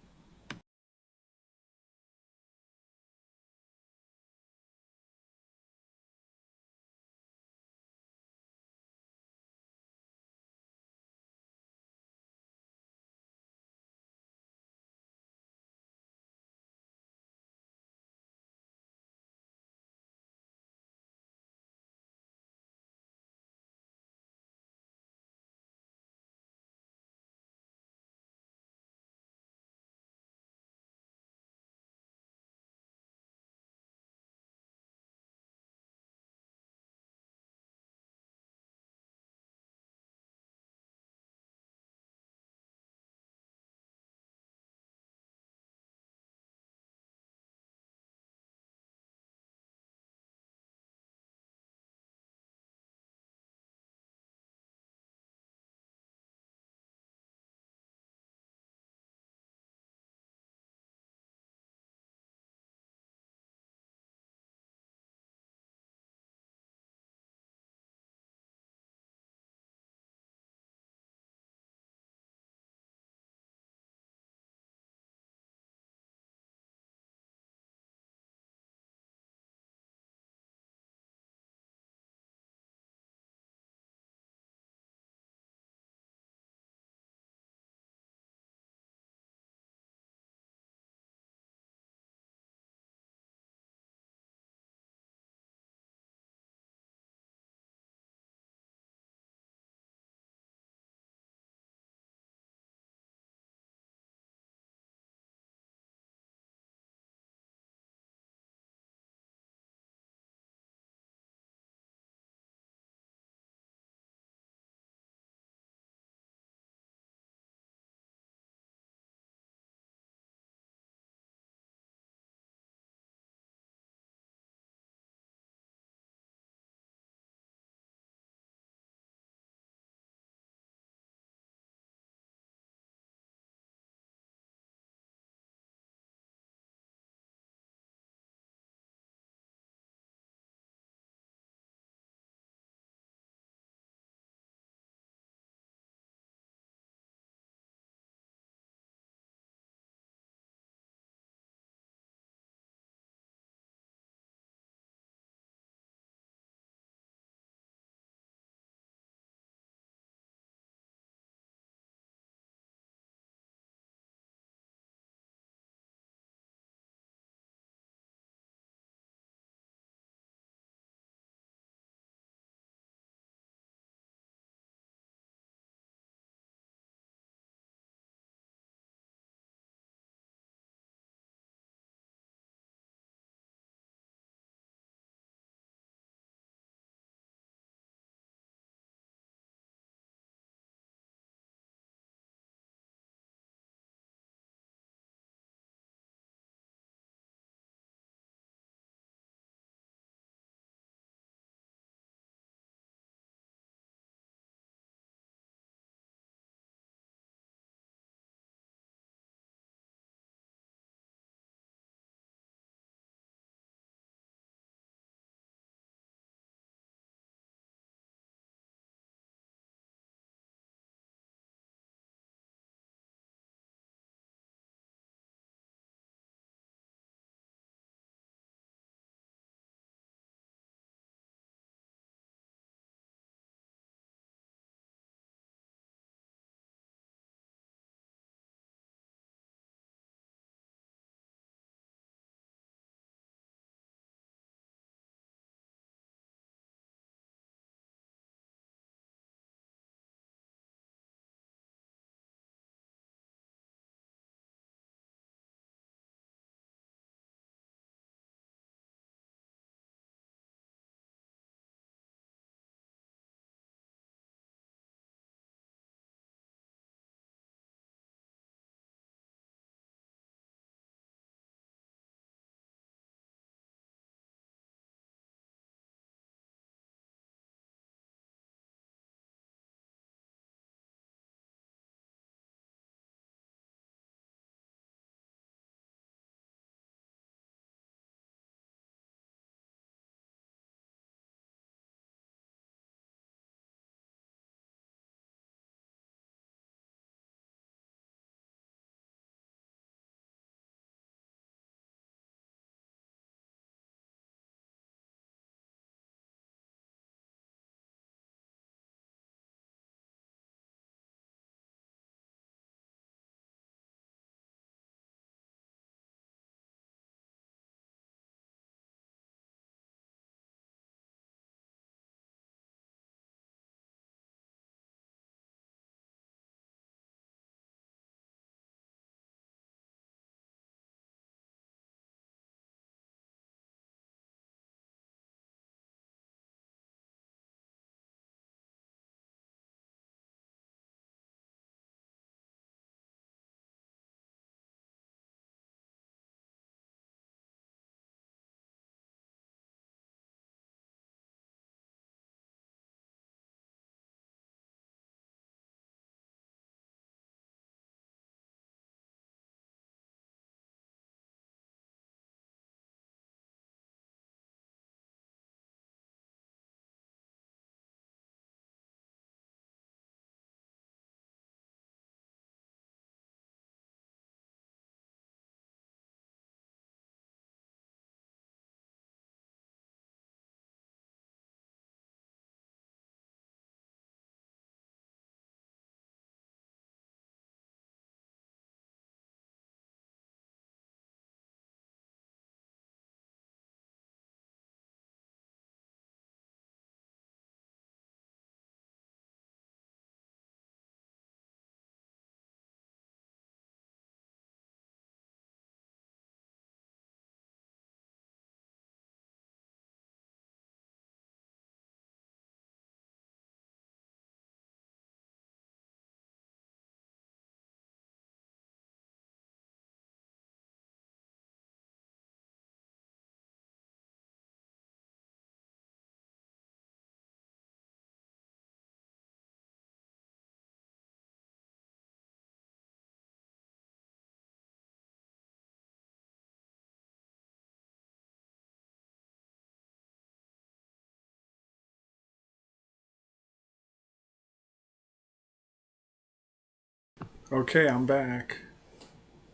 Speaker 1: Okay, I'm back.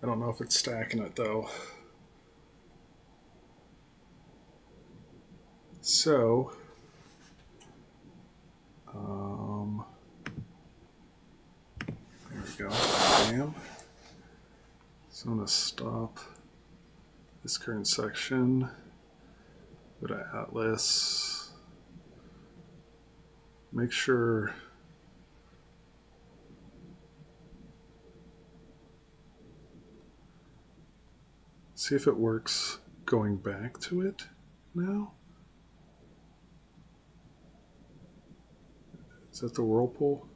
Speaker 1: I don't know if it's stacking it though. So, there we go. Bam. So I'm going to stop this current section. Go to Atlas. Make sure see if it works going back to it now. Is that the Whirlpool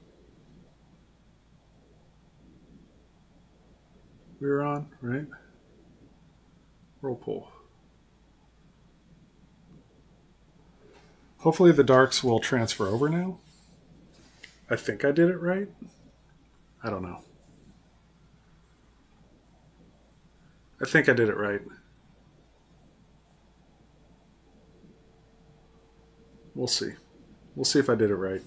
Speaker 1: we were on, right? Whirlpool. Hopefully the darks will transfer over now. I think I did it right. I don't know. I think I did it right. We'll see. We'll see if I did it right.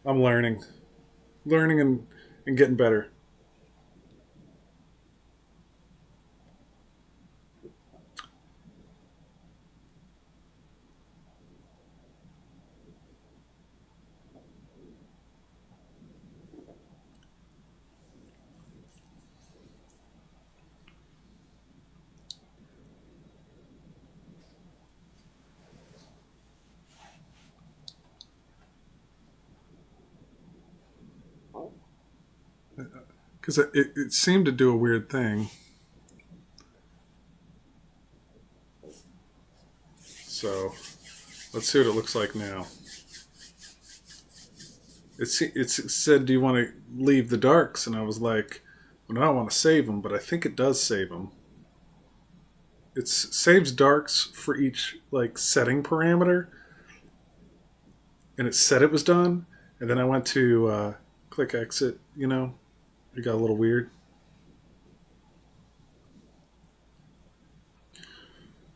Speaker 1: I'm learning. Learning and getting better. Because it seemed to do a weird thing. So let's see what it looks like now. It said, do you want to leave the darks? And I was like, well, no, I want to save them, but I think it does save them. It saves darks for each like setting parameter. And it said it was done. And then I went to click exit, you know. It got a little weird.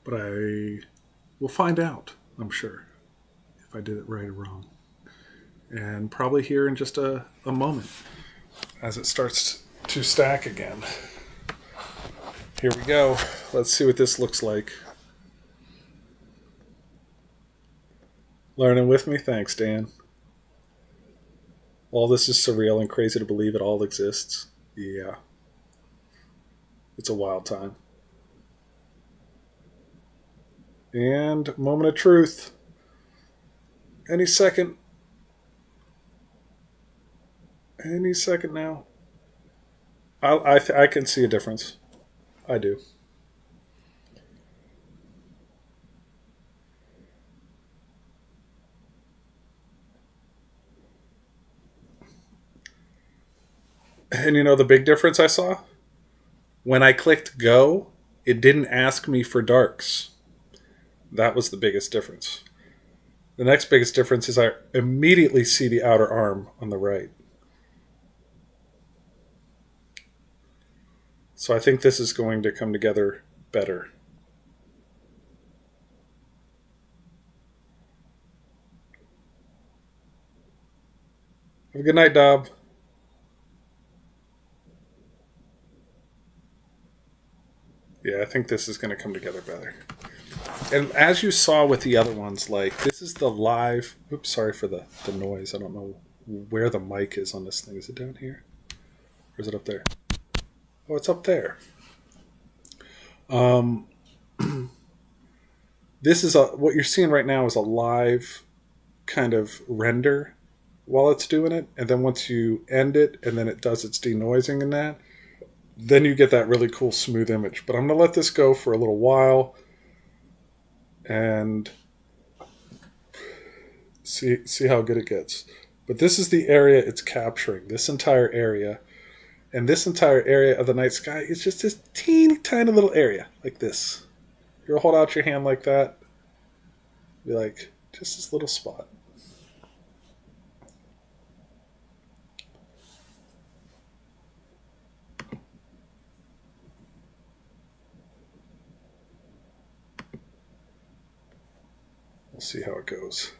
Speaker 1: But I will find out, I'm sure, if I did it right or wrong. And probably here in just a moment as it starts to stack again. Here we go. Let's see what this looks like. Learning with me? Thanks, Dan. All this is surreal and crazy to believe it all exists. Yeah. It's a wild time. And moment of truth. Any second. Any second now. I can see a difference. I do. And you know the big difference I saw? When I clicked go, it didn't ask me for darks. That was the biggest difference. The next biggest difference is I immediately see the outer arm on the right. So I think this is going to come together better. Have a good night, Dob. Yeah, I think this is going to come together better. And as you saw with the other ones, like, this is the live... Oops, sorry for the noise. I don't know where the mic is on this thing. Is it down here? Or is it up there? Oh, it's up there. This is what you're seeing right now is a live kind of render while it's doing it. And then once you end it, and then it does its denoising and that, then you get that really cool smooth image. But I'm going to let this go for a little while and see how good it gets. But this is the area it's capturing, this entire area. And this entire area of the night sky is just this teeny tiny little area like this. You'll hold out your hand like that. Be like, just this little spot. We'll see how it goes.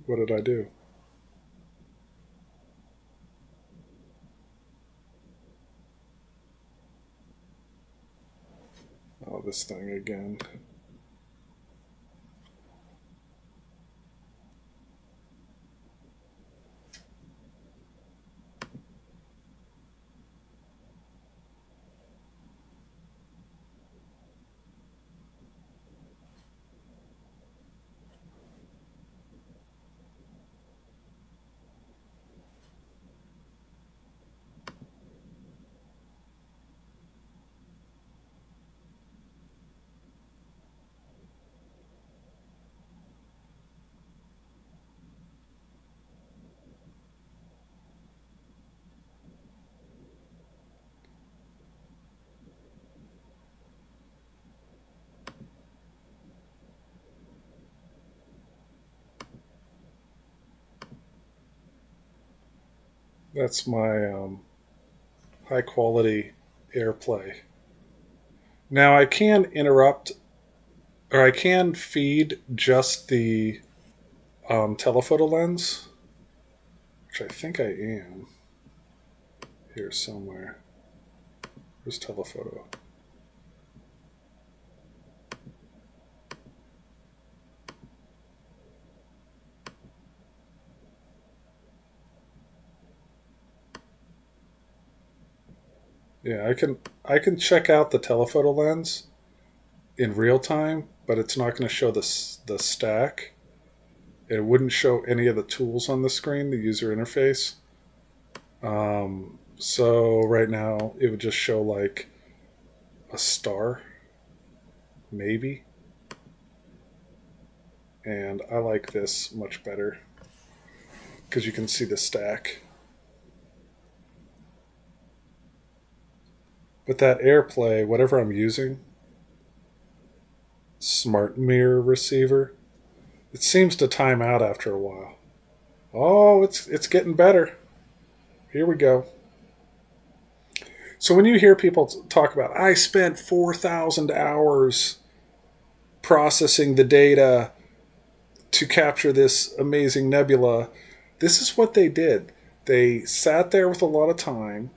Speaker 1: What did I do? Oh, this thing again. That's my high quality AirPlay. Now I can interrupt, or I can feed just the telephoto lens, which I think I am here somewhere. Where's telephoto? Yeah, I can check out the telephoto lens in real time, but it's not going to show the stack. It wouldn't show any of the tools on the screen, the user interface. So right now it would just show like a star, maybe. And I like this much better because you can see the stack. But that AirPlay, whatever I'm using, smart mirror receiver, it seems to time out after a while. Oh, it's getting better. Here we go. So when you hear people talk about, I spent 4,000 hours processing the data to capture this amazing nebula, this is what they did. They sat there with a lot of time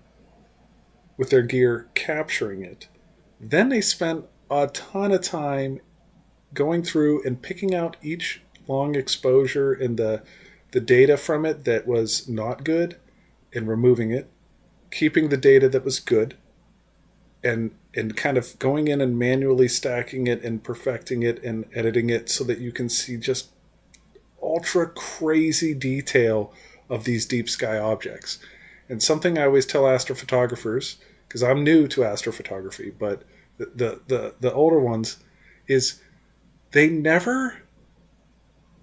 Speaker 1: with their gear capturing it. Then they spent a ton of time going through and picking out each long exposure and the data from it that was not good and removing it, keeping the data that was good, and kind of going in and manually stacking it and perfecting it and editing it so that you can see just ultra crazy detail of these deep sky objects. And something I always tell astrophotographers, because I'm new to astrophotography, but the older ones, is they never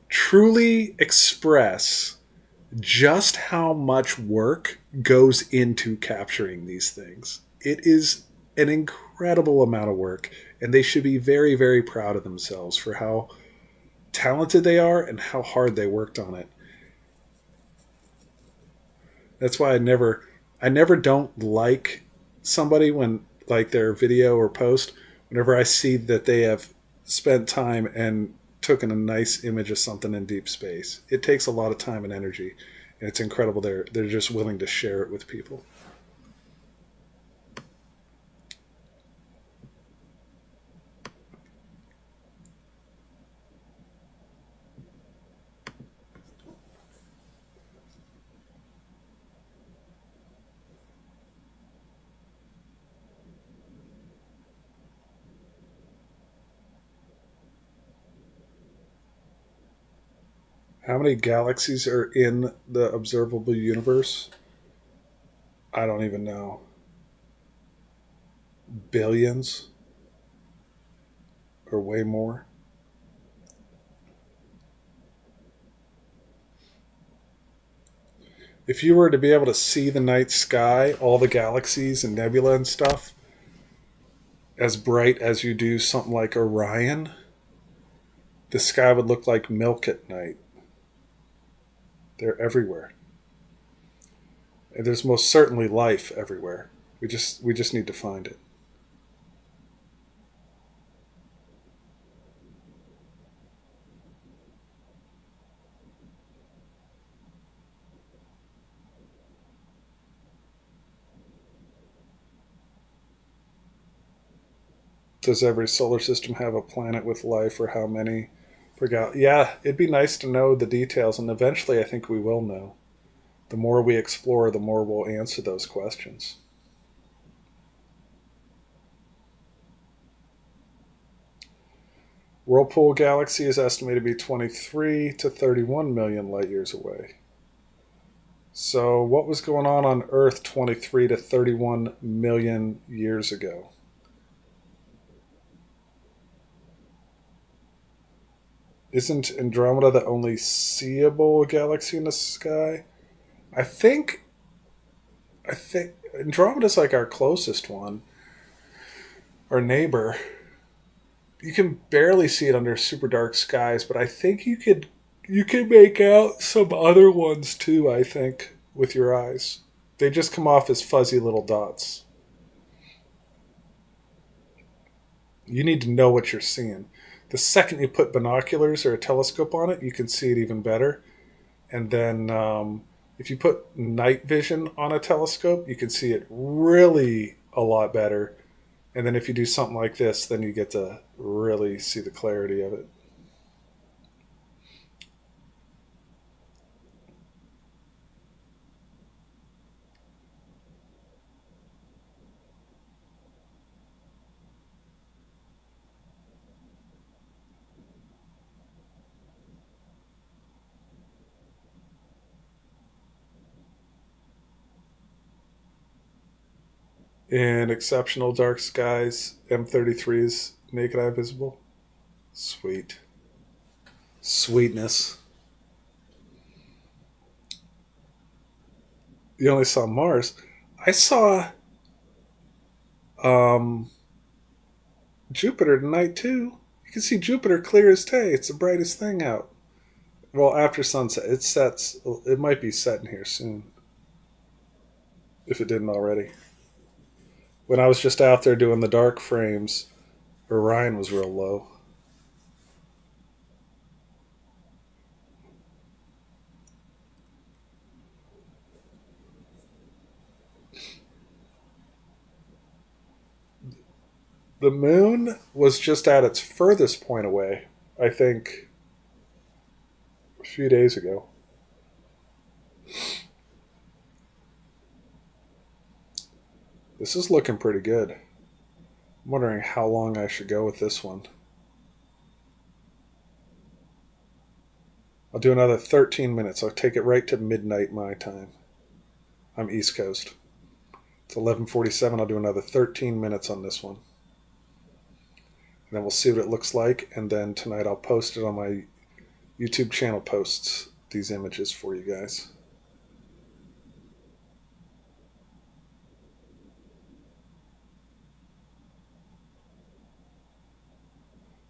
Speaker 1: truly express just how much work goes into capturing these things. It is an incredible amount of work, and they should be very, very proud of themselves for how talented they are and how hard they worked on it. That's why I never don't like somebody when like their video or post whenever I see that they have spent time and taken a nice image of something in deep space. It takes a lot of time and energy, and it's incredible they're just willing to share it with people. How many galaxies are in the observable universe? I don't even know. Billions or way more. If you were to be able to see the night sky, all the galaxies and nebula and stuff, as bright as you do something like Orion, the sky would look like milk at night. They're everywhere. And there's most certainly life everywhere. We just need to find it. Does every solar system have a planet with life, or how many per galaxy? Yeah, it'd be nice to know the details, and eventually I think we will know. The more we explore, the more we'll answer those questions. Whirlpool Galaxy is estimated to be 23 to 31 million light years away. So, what was going on Earth 23 to 31 million years ago? Isn't Andromeda the only seeable galaxy in the sky? I think I think Andromeda's like our closest one, our neighbor. You can barely see it under super dark skies, but I think you could make out some other ones too, I think, with your eyes. They just come off as fuzzy little dots. You need to know what you're seeing. The second you put binoculars or a telescope on it, you can see it even better. And then if you put night vision on a telescope, you can see it really a lot better. And then if you do something like this, then you get to really see the clarity of it. In exceptional dark skies, M33 is naked eye visible. Sweet. Sweetness. You only saw Mars. I saw um, Jupiter tonight too. You can see Jupiter clear as day. It's the brightest thing out. Well, after sunset, it sets. It might be setting here soon, if it didn't already. When I was just out there doing the dark frames, Orion was real low. The moon was just at its furthest point away, I think, a few days ago. This is looking pretty good. I'm wondering how long I should go with this one. I'll do another 13 minutes. I'll take it right to midnight my time. I'm East Coast. It's 11:47. I'll do another 13 minutes on this one. And then we'll see what it looks like. And then tonight I'll post it on my YouTube channel, posts these images for you guys.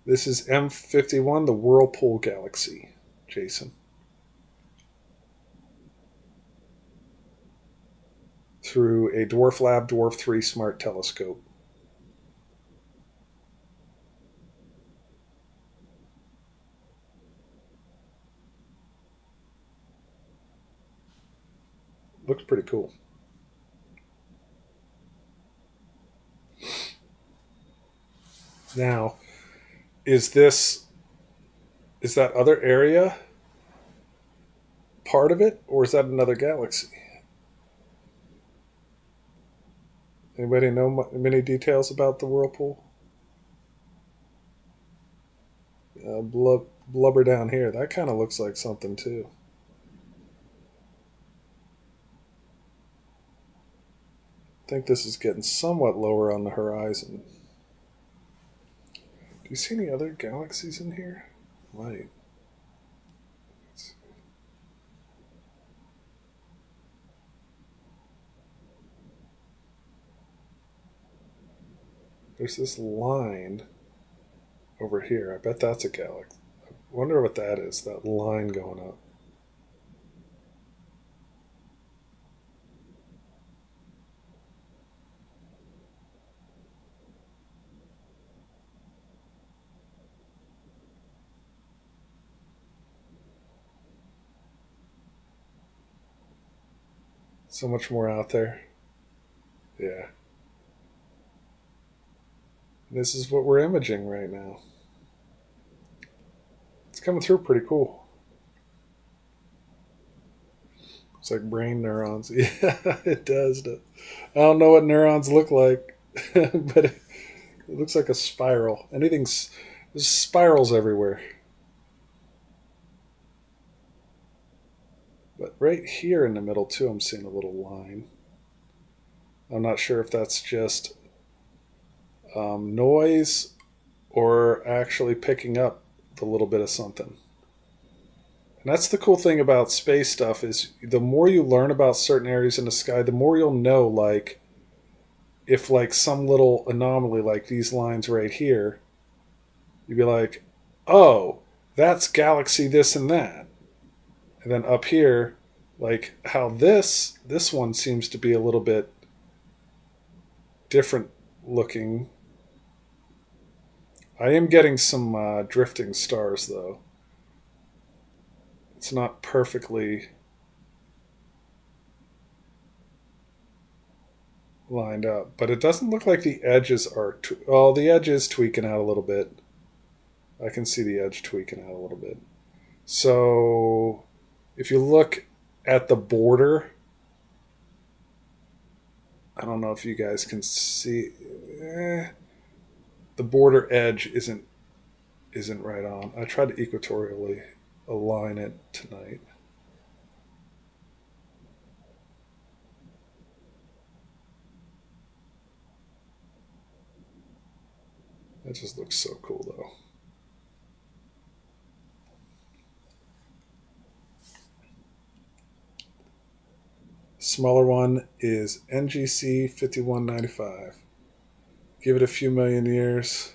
Speaker 1: This is M51, the Whirlpool Galaxy, Jason. Through a Dwarf3 smart telescope. Looks pretty cool. Now, is that other area part of it, or is that another galaxy? Anybody know many details about the Whirlpool? Blubber down here. That kind of looks like something too. I think this is getting somewhat lower on the horizon. Do you see any other galaxies in here? Right. There's this line over here. I bet that's a galaxy. I wonder what that is, that line going up. So much more out there. Yeah. This is what we're imaging right now. It's coming through pretty cool. It's like brain neurons. Yeah, it does. I don't know what neurons look like, but it looks like a spiral. There's spirals everywhere. But right here in the middle, too, I'm seeing a little line. I'm not sure if that's just noise or actually picking up a little bit of something. And that's the cool thing about space stuff is the more you learn about certain areas in the sky, the more you'll know, like, if like some little anomaly like these lines right here, you'd be like, oh, that's galaxy this and that. And then up here, like how this one seems to be a little bit different looking. I am getting some drifting stars though. It's not perfectly lined up, but it doesn't look like the edges are. The edge is tweaking out a little bit. I can see the edge tweaking out a little bit. So if you look at the border, I don't know if you guys can see. The border edge isn't right on. I tried to equatorially align it tonight. That just looks so cool though. Smaller one is NGC 5195. Give it a few million years,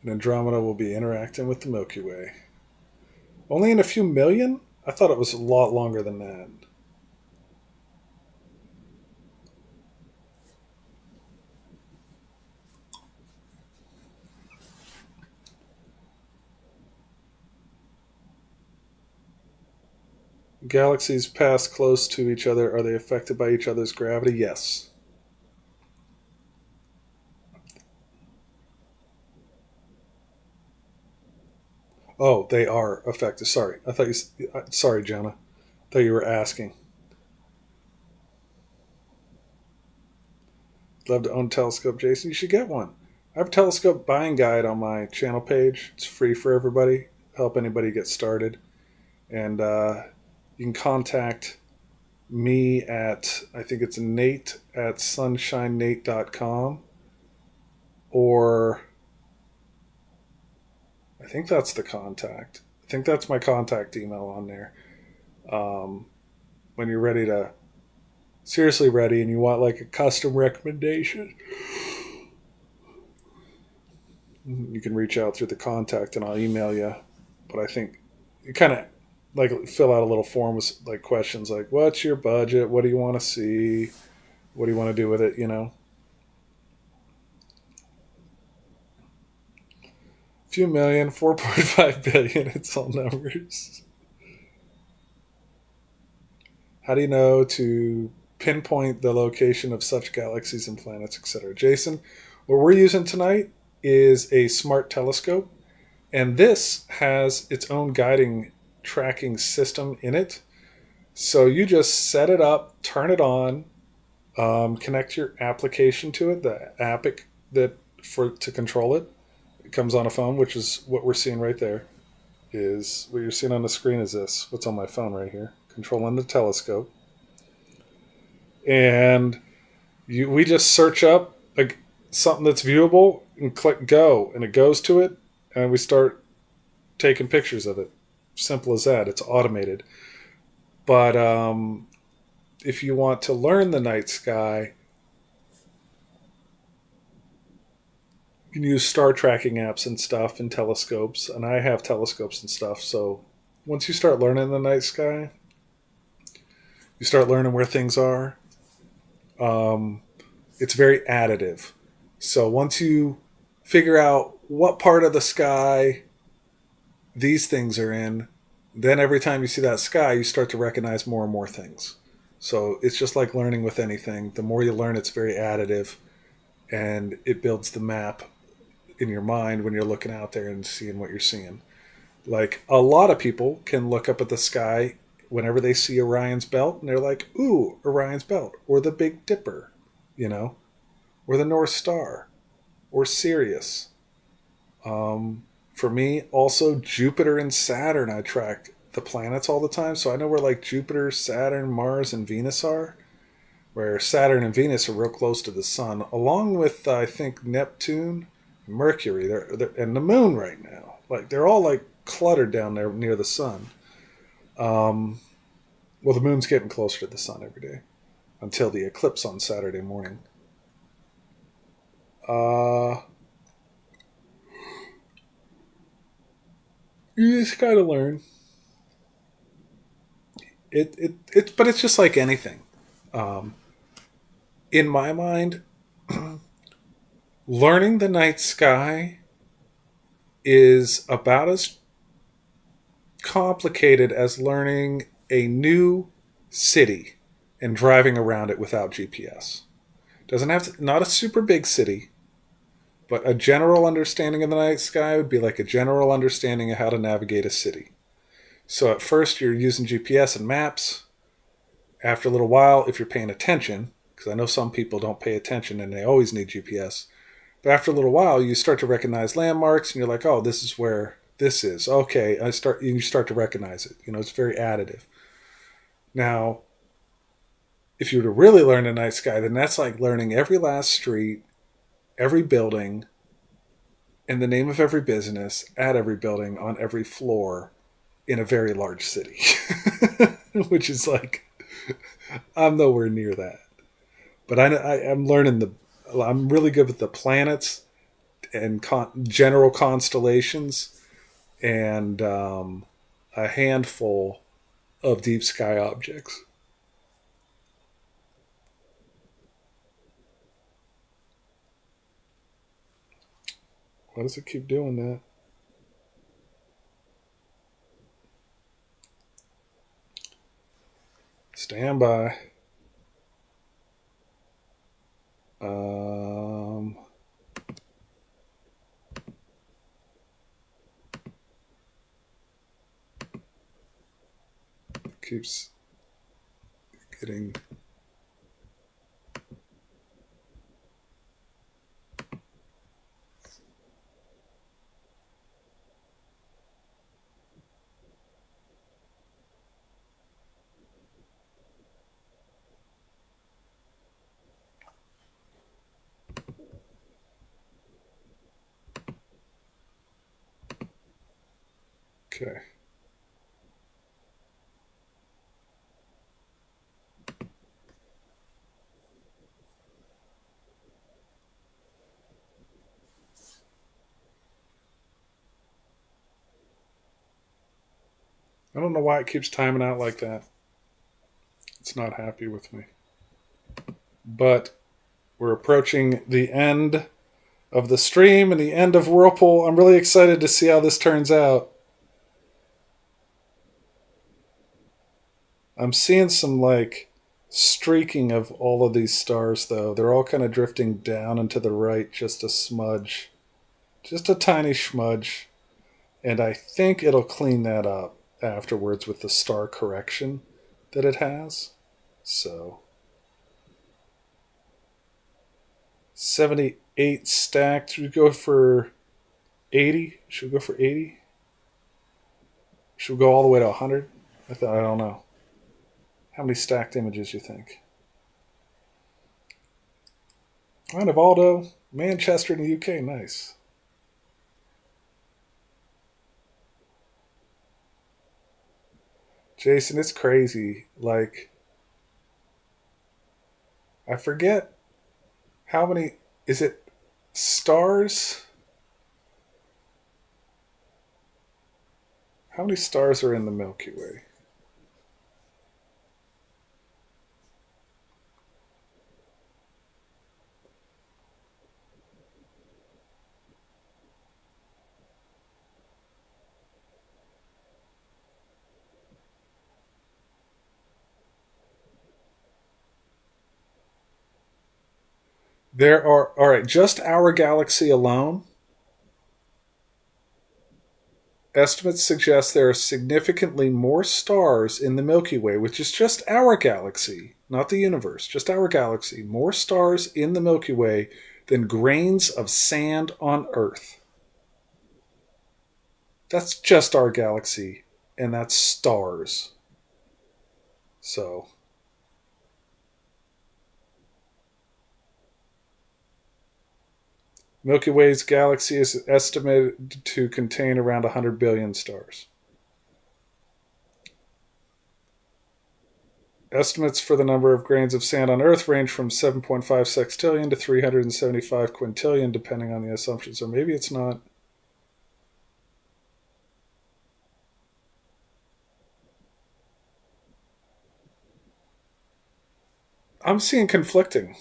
Speaker 1: and Andromeda will be interacting with the Milky Way. Only in a few million? I thought it was a lot longer than that. Galaxies pass close to each other. Are they affected by each other's gravity? Yes. Oh, they are affected. Sorry. I thought you. Sorry, Jonah. I thought you were asking. Love to own a telescope, Jason. You should get one. I have a telescope buying guide on my channel page. It's free for everybody. Help anybody get started. And you can contact me at, I think it's Nate at sunshinenate.com, or I think that's the contact. I think that's my contact email on there. When you're ready to, seriously ready, and you want like a custom recommendation, you can reach out through the contact and I'll email you. But I think you kind of like fill out a little form with like questions like, what's your budget? What do you want to see? What do you want to do with it? Few million, 4.5 billion, it's all numbers. How do you know to pinpoint the location of such galaxies and planets, etc.? Jason, what we're using tonight is a smart telescope, and this has its own guiding tracking system in it. So you just set it up, turn it on, connect your application to it, the app to control it. It comes on a phone, which is what we're seeing right there. Is what you're seeing on the screen is this. What's on my phone right here? Controlling the telescope. And we just search up something that's viewable and click go, and it goes to it, and we start taking pictures of it. Simple as that. It's automated. But if you want to learn the night sky, you can use star tracking apps and stuff and telescopes, and I have telescopes and stuff. So once you start learning the night sky, you start learning where things are. It's very additive. So once you figure out what part of the sky these things are in, then every time you see that sky, you start to recognize more and more things. So it's just like learning with anything. The more you learn, it's very additive, and it builds the map in your mind when you're looking out there and seeing what you're seeing. Like a lot of people can look up at the sky whenever they see Orion's belt and they're like, ooh, Orion's belt, or the Big Dipper, you know, or the North Star, or Sirius. For me, also Jupiter and Saturn, I track the planets all the time. So I know where like Jupiter, Saturn, Mars, and Venus are, where Saturn and Venus are real close to the sun, along with, I think, Neptune, Mercury, and the moon right now. Like they're all like cluttered down there near the sun. Well, the moon's getting closer to the sun every day until the eclipse on Saturday morning. You just gotta learn. But it's just like anything. In my mind, learning the night sky is about as complicated as learning a new city and driving around it without GPS. Doesn't have to, not a super big city, but a general understanding of the night sky would be like a general understanding of how to navigate a city. So at first you're using GPS and maps. After a little while, if you're paying attention, because I know some people don't pay attention and they always need GPS, but after a little while you start to recognize landmarks and you're like, oh, this is where this is. Okay, you start to recognize it. You know, it's very additive. Now, if you were to really learn the night sky, then that's like learning every last street, every building, and the name of every business at every building on every floor in a very large city. Which is like, I'm nowhere near that. But I'm learning I'm really good with the planets and general constellations and a handful of deep sky objects. Why does it keep doing that? Stand by. Keeps getting. Okay. I don't know why it keeps timing out like that. It's not happy with me. But we're approaching the end of the stream and the end of Whirlpool. I'm really excited to see how this turns out. I'm seeing some like streaking of all of these stars though. They're all kind of drifting down and to the right just a smudge. Just a tiny smudge. And I think it'll clean that up afterwards with the star correction that it has. So 78 stacked. Should we go for 80? Should we go for 80? Should we go all the way to 100? I don't know. How many stacked images you think? Kind of Aldo, Manchester in the UK. Nice. Jason, it's crazy. Like, I forget how many. Is it stars? How many stars are in the Milky Way? There are, all right, just our galaxy alone, estimates suggest there are significantly more stars in the Milky Way, which is just our galaxy, not the universe, just our galaxy. More stars in the Milky Way than grains of sand on Earth. That's just our galaxy, and that's stars. So, Milky Way's galaxy is estimated to contain around 100 billion stars. Estimates for the number of grains of sand on Earth range from 7.5 sextillion to 375 quintillion, depending on the assumptions. Or maybe it's not. I'm seeing conflicting.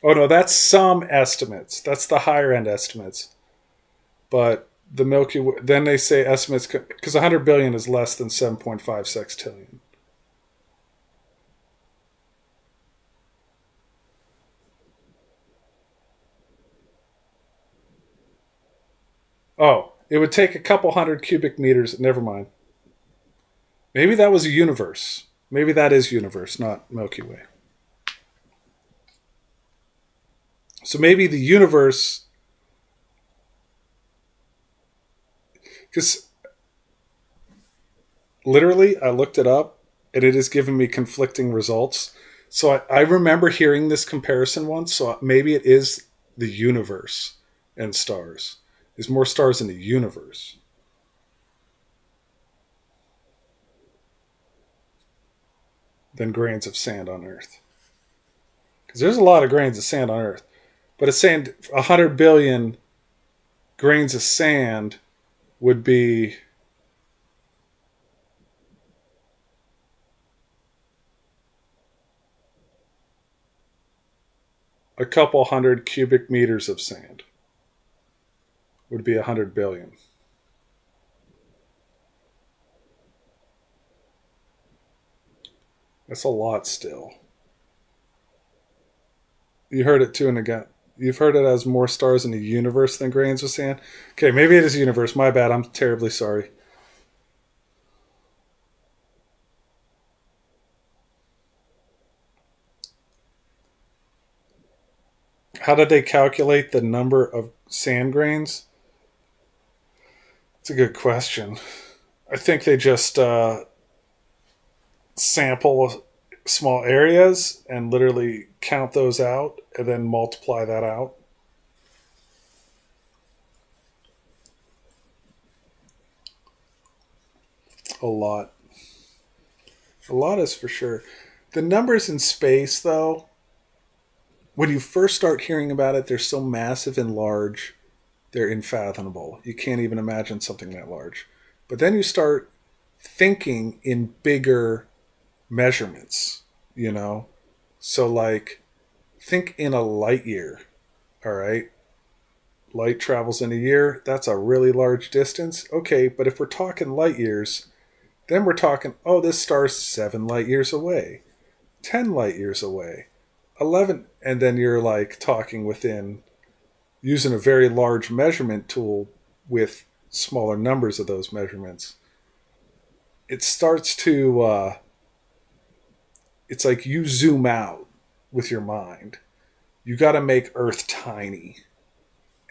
Speaker 1: Oh no, that's some estimates. That's the higher end estimates. But the Milky Way, then they say estimates, because 100 billion is less than 7.5 sextillion. Oh, it would take a couple hundred cubic meters. Never mind. Maybe that was a universe. Maybe that is universe, not Milky Way. So maybe the universe, because literally I looked it up and it has given me conflicting results. So I remember hearing this comparison once. So maybe it is the universe and stars. There's more stars in the universe. Than grains of sand on Earth. Because there's a lot of grains of sand on Earth. But it's saying 100 billion grains of sand would be a couple hundred cubic meters of sand. Would be 100 billion. That's a lot still. You heard it too, and again, you've heard it as more stars in the universe than grains of sand. Okay, maybe it is universe. My bad. I'm terribly sorry. How did they calculate the number of sand grains? It's a good question. I think they just sample small areas and literally count those out and then multiply that out. A lot. A lot is for sure. The numbers in space, though, when you first start hearing about it, they're so massive and large, they're unfathomable. You can't even imagine something that large. But then you start thinking in bigger measurements, you know? So, like, think in a light year, all right? Light travels in a year. That's a really large distance. Okay, but if we're talking light years, then we're talking, oh, this star's 7 light years away, 10 light years away, 11. And then you're like talking within, using a very large measurement tool with smaller numbers of those measurements. It starts to, it's like you zoom out with your mind. You got to make Earth tiny.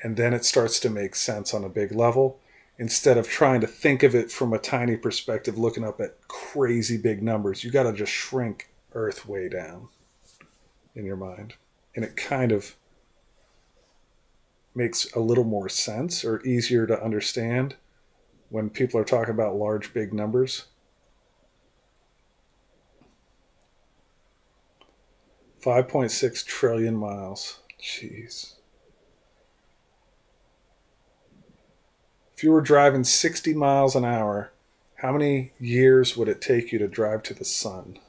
Speaker 1: And then it starts to make sense on a big level, instead of trying to think of it from a tiny perspective, looking up at crazy big numbers. You got to just shrink Earth way down in your mind. And it kind of makes a little more sense, or easier to understand, when people are talking about large, big numbers. 5.6 trillion miles. Jeez. If you were driving 60 miles an hour, how many years would it take you to drive to the sun?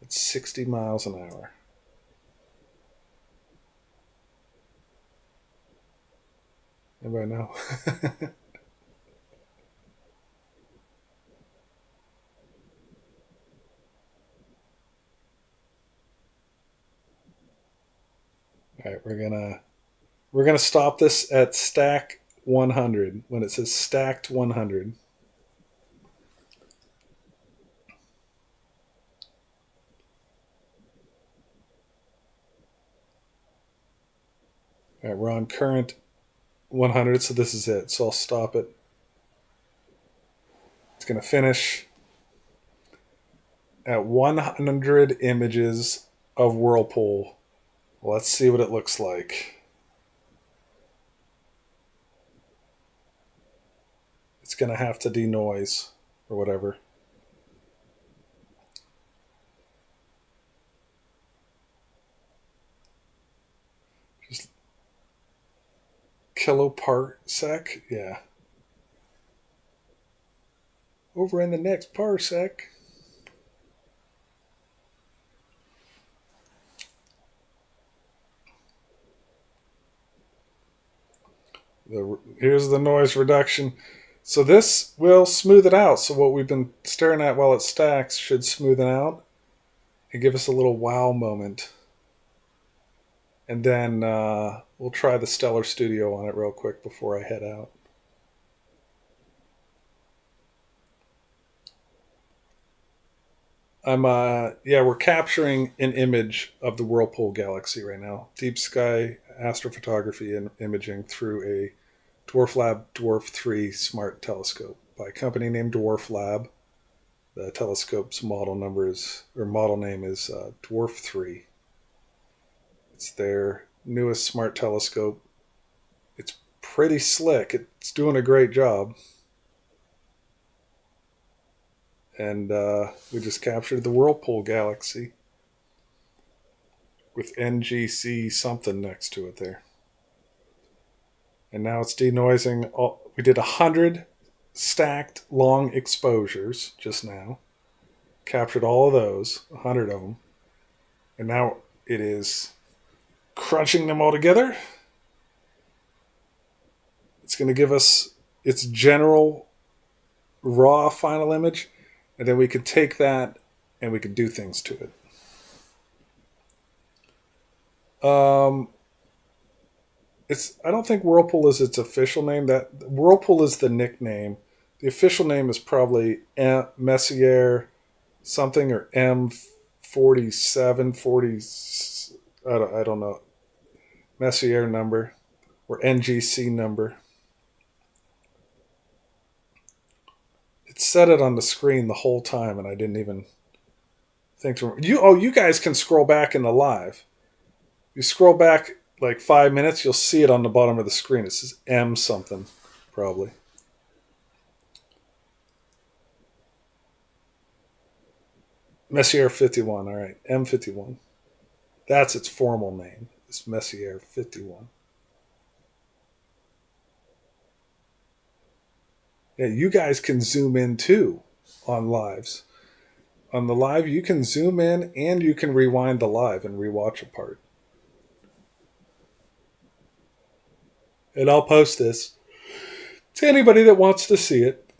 Speaker 1: It's 60 miles an hour. Anybody know? All right, we're gonna stop this at stack 100 when it says stacked 100. All right, we're on current 100, so this is it. So I'll stop it. It's going to finish at 100 images of Whirlpool. Let's see what it looks like. It's going to have to denoise or whatever. Just kiloparsec? Yeah. Over in the next parsec. Here's the noise reduction. So this will smooth it out. So what we've been staring at while it stacks should smooth it out and give us a little wow moment. And then we'll try the Stellar Studio on it real quick before I head out. We're capturing an image of the Whirlpool Galaxy right now. Deep sky astrophotography and imaging through a Dwarf3 smart telescope by a company named Dwarf Lab. The telescope's model name is Dwarf3. It's their newest smart telescope. It's pretty slick. It's doing a great job. And we just captured the Whirlpool Galaxy with NGC something next to it there. And now it's denoising. We did 100 stacked long exposures just now. Captured all of those, 100 of them. And now it is crunching them all together. It's going to give us its general raw final image. And then we could take that and we could do things to it. I don't think Whirlpool is its official name. That Whirlpool is the nickname. The official name is probably Messier something or M47, 40. I don't know. Messier number or NGC number. It said it on the screen the whole time, and I didn't even think to. You guys can scroll back in the live. You scroll back like 5 minutes, you'll see it on the bottom of the screen. It says M something, probably. Messier 51, all right. M51. That's its formal name. It's Messier 51. Yeah, you guys can zoom in too on lives. On the live, you can zoom in and you can rewind the live and rewatch a part. And I'll post this to anybody that wants to see it.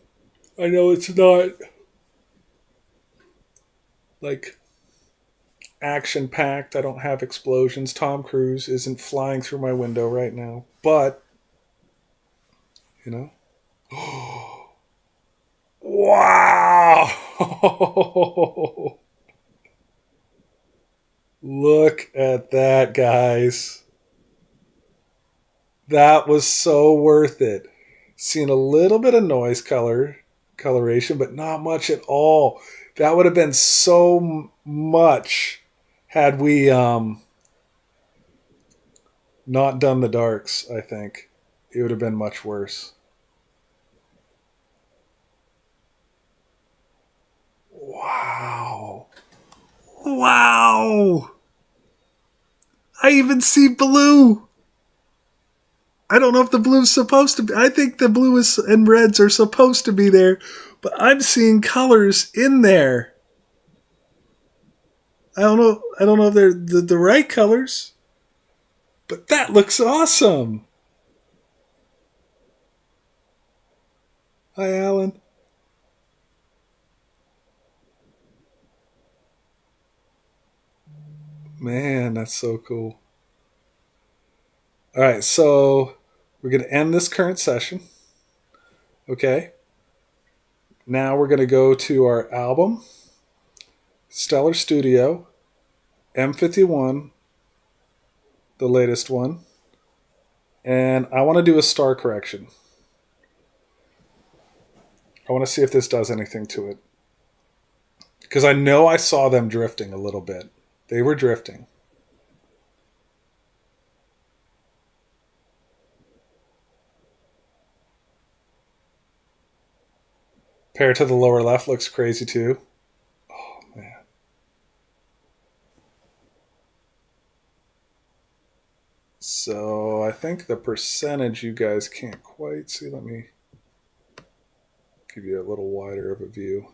Speaker 1: I know it's not like action packed. I don't have explosions. Tom Cruise isn't flying through my window right now. But, you know. Wow! Look at that, guys. That was so worth it. Seen a little bit of noise coloration, but not much at all. That would have been so much had we not done the darks, I think. It would have been much worse. Wow. Wow. I even see blue. I don't know if the blue's supposed to be. I think the blue and reds are supposed to be there, but I'm seeing colors in there. I don't know if they're the right colors, but that looks awesome. Hi, Alan. Man, that's so cool. All right, so We're going to end this current session. Okay. Now we're going to go to our album, Stellar Studio, M51, the latest one. And I want to do a star correction. I want to see if this does anything to it. Because I know I saw them drifting a little bit. They were drifting. Pair to the lower left looks crazy too. Oh, man. So I think the percentage you guys can't quite see. Let me give you a little wider of a view.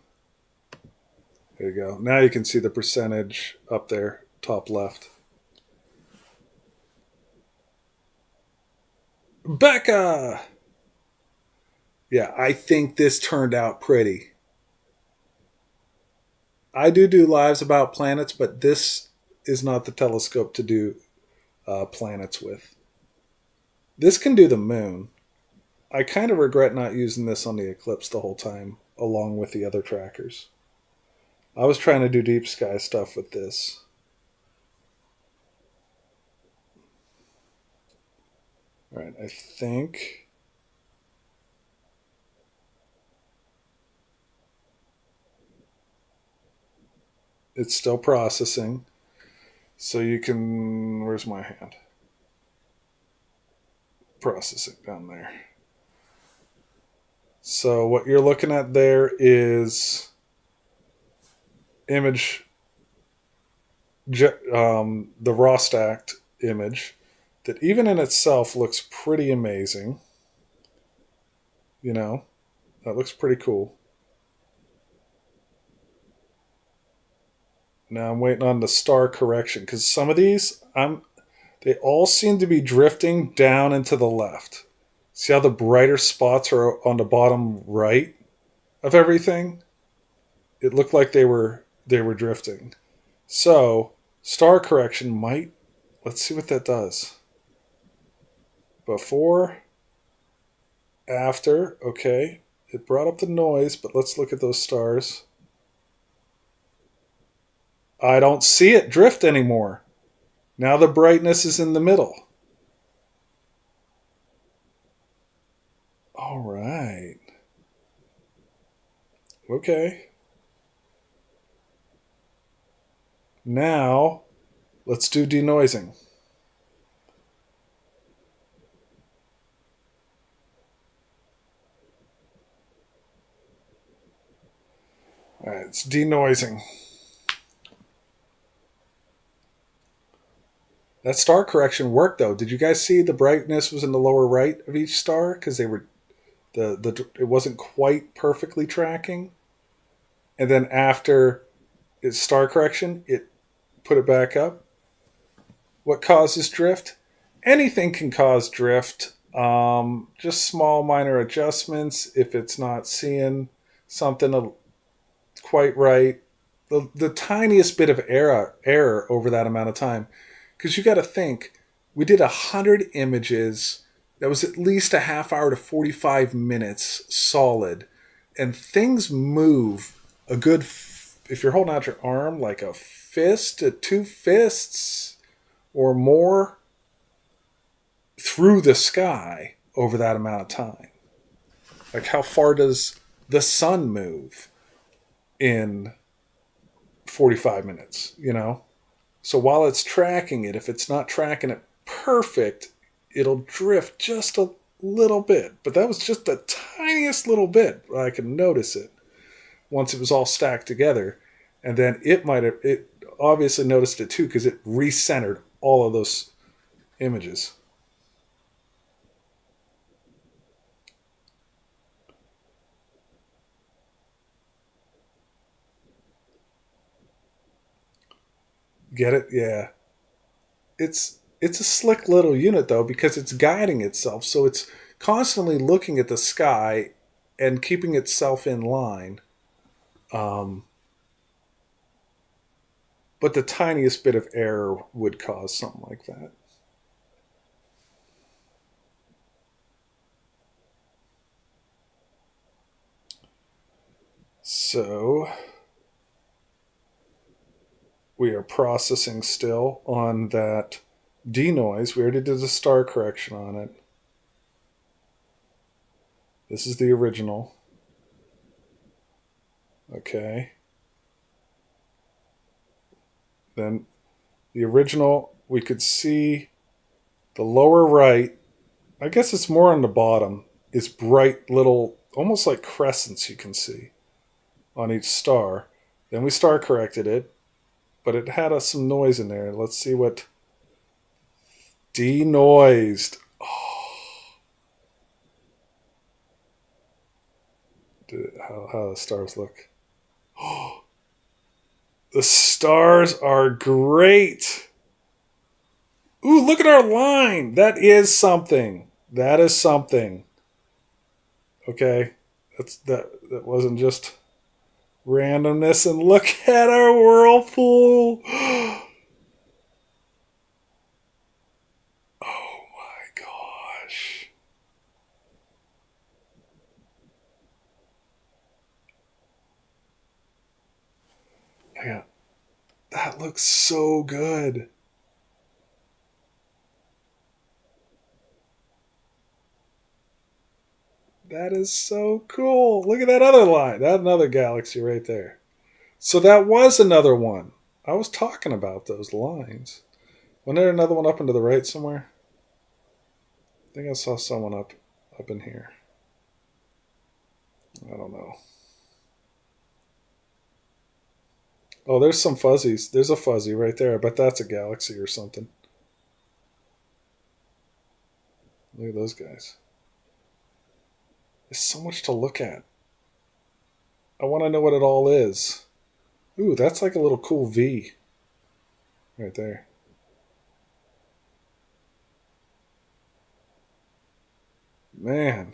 Speaker 1: There you go. Now you can see the percentage up there, top left. Becca! Yeah, I think this turned out pretty. I do lives about planets, but this is not the telescope to do planets with. This can do the moon. I kind of regret not using this on the eclipse the whole time, along with the other trackers. I was trying to do deep sky stuff with this. All right, I think it's still processing. So you can, where's my hand? Processing down there. So what you're looking at there is image, the raw stacked image that even in itself looks pretty amazing. You know, that looks pretty cool. Now I'm waiting on the star correction because some of these, they all seem to be drifting down and to the left. See how the brighter spots are on the bottom right of everything? It looked like they were drifting. So star correction might. Let's see what that does. Before, after, okay. It brought up the noise, but let's look at those stars. I don't see it drift anymore. Now the brightness is in the middle. All right. Okay. Now, let's do denoising. All right, it's denoising. That star correction worked though. Did you guys see the brightness was in the lower right of each star because they were it wasn't quite perfectly tracking, and then after its star correction, it put it back up. What causes drift? Anything can cause drift. Just small minor adjustments if it's not seeing something quite right. The tiniest bit of error over that amount of time. Because you got to think, we did 100 images. That was at least a half hour to 45 minutes solid. And things move a good, if you're holding out your arm, like a fist to 2 fists or more through the sky over that amount of time. Like how far does the sun move in 45 minutes, you know? So while it's tracking it, if it's not tracking it perfect, it'll drift just a little bit. But that was just the tiniest little bit. I could notice it once it was all stacked together. And then it obviously noticed it too because it recentered all of those images. Get it? Yeah. It's a slick little unit though because it's guiding itself. So it's constantly looking at the sky and keeping itself in line. But the tiniest bit of error would cause something like that. So we are processing still on that denoise. We already did the star correction on it. This is the original. Okay. Then the original, we could see the lower right, I guess it's more on the bottom, is bright little, almost like crescents you can see on each star. Then we star corrected it, but it had some noise in there. Let's see what denoised. How the stars look. The stars are great. Ooh, look at our line. That is something. That is something. Okay. That wasn't just randomness. And look at our whirlpool. Oh my gosh. Yeah. That looks so good. That is so cool. Look at that other line. That another galaxy right there. So that was another one. I was talking about those lines. Wasn't there another one up and to the right somewhere? I think I saw someone up in here. I don't know. Oh, there's some fuzzies. There's a fuzzy right there. I bet that's a galaxy or something. Look at those guys. There's so much to look at. I want to know what it all is. Ooh, that's like a little cool V. Right there. Man.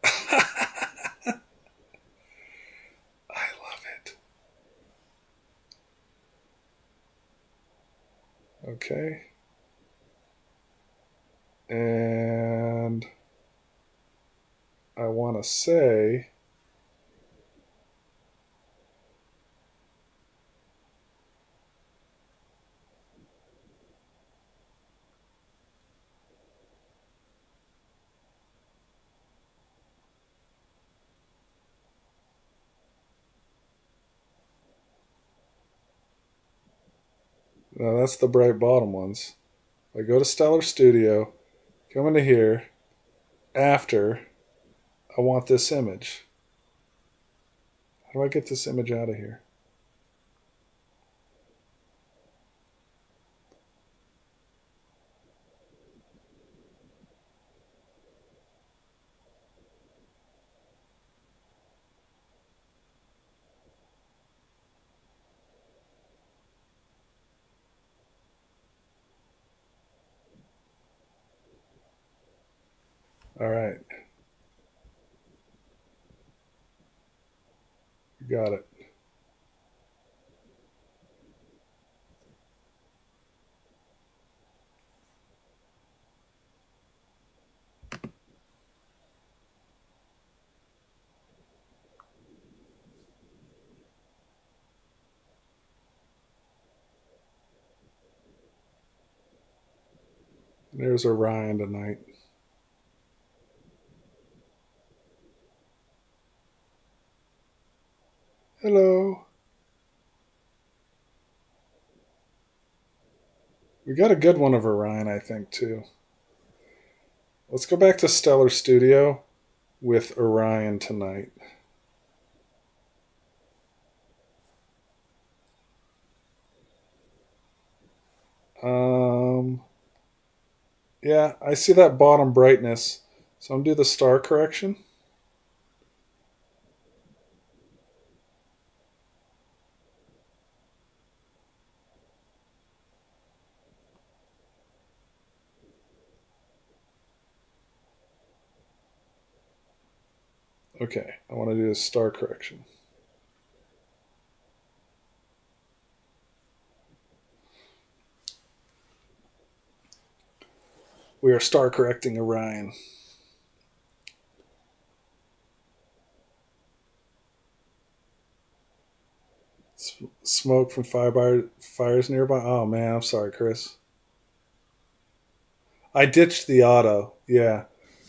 Speaker 1: I love it. Okay. And I want to say no, that's the bright bottom ones. I go to Stellar Studio, come into here. After, I want this image. How do I get this image out of here? All right. You got it. There's Orion tonight. Hello. We got a good one of Orion, I think, too. Let's go back to Stellar Studio with Orion tonight. Yeah, I see that bottom brightness. So I'm going to do the star correction. Okay, I want to do the star correction. We are star correcting Orion. Smoke from fires nearby. Oh man, I'm sorry, Chris. I ditched the auto. Yeah.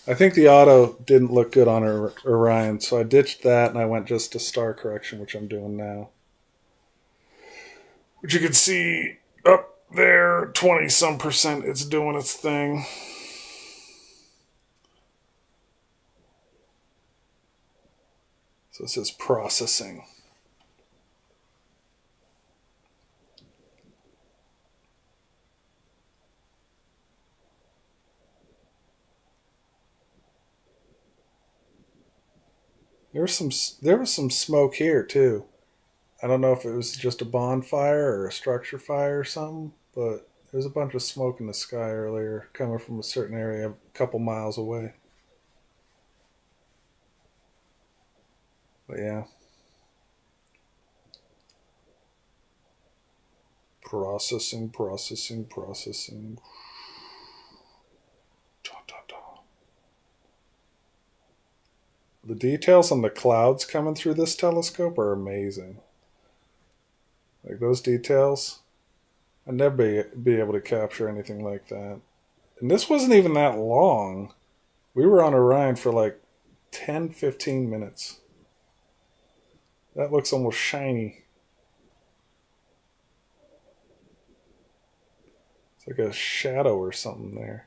Speaker 1: I think the auto didn't look good on Orion, so I ditched that and I went just to star correction, which I'm doing now. Which you can see up there, 20 some percent, it's doing its thing. So it says processing. There was some smoke here too. I don't know if it was just a bonfire or a structure fire or something, but there was a bunch of smoke in the sky earlier coming from a certain area a couple miles away. But yeah. Processing, processing, processing. The details on the clouds coming through this telescope are amazing. Like those details, I'd never be able to capture anything like that. And this wasn't even that long. We were on Orion for like 10, 15 minutes. That looks almost shiny. It's like a shadow or something there.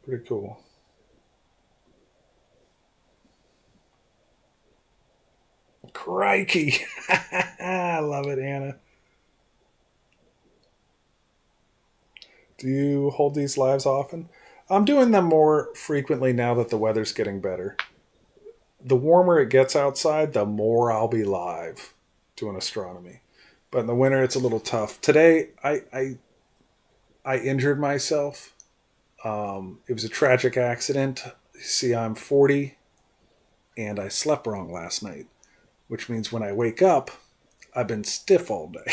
Speaker 1: Pretty cool. Crikey! I love it, Anna. Do you hold these lives often? I'm doing them more frequently now that the weather's getting better. The warmer it gets outside, the more I'll be live doing astronomy. But in the winter, it's a little tough. Today, I injured myself. It was a tragic accident. See, I'm 40, and I slept wrong last night, which means when I wake up, I've been stiff all day.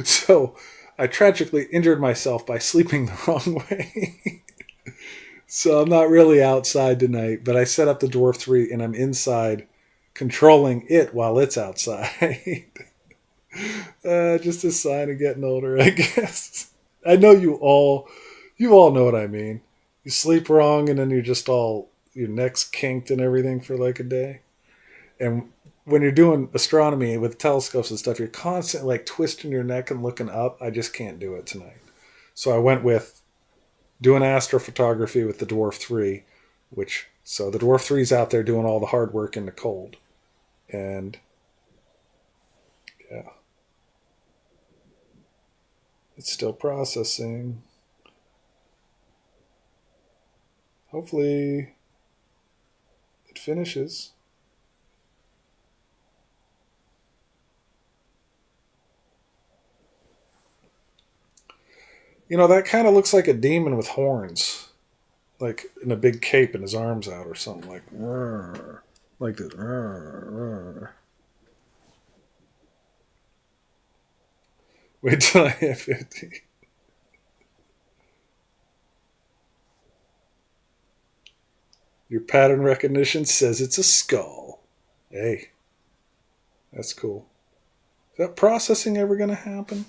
Speaker 1: So I tragically injured myself by sleeping the wrong way. So I'm not really outside tonight, but I set up the Dwarf3 and I'm inside controlling it while it's outside. Just a sign of getting older, I guess. I know you all know what I mean. You sleep wrong and then you're just all, your neck's kinked and everything for like a day. And when you're doing astronomy with telescopes and stuff, you're constantly like twisting your neck and looking up. I just can't do it tonight. So I went with doing astrophotography with the Dwarf3, so the Dwarf3's out there doing all the hard work in the cold. And yeah, it's still processing. Hopefully it finishes. You know, that kind of looks like a demon with horns. Like in a big cape and his arms out or something like "Rrr," like this. "Rrr, rrr." Wait till I hit 50. Your pattern recognition says it's a skull. Hey, that's cool. Is that processing ever going to happen?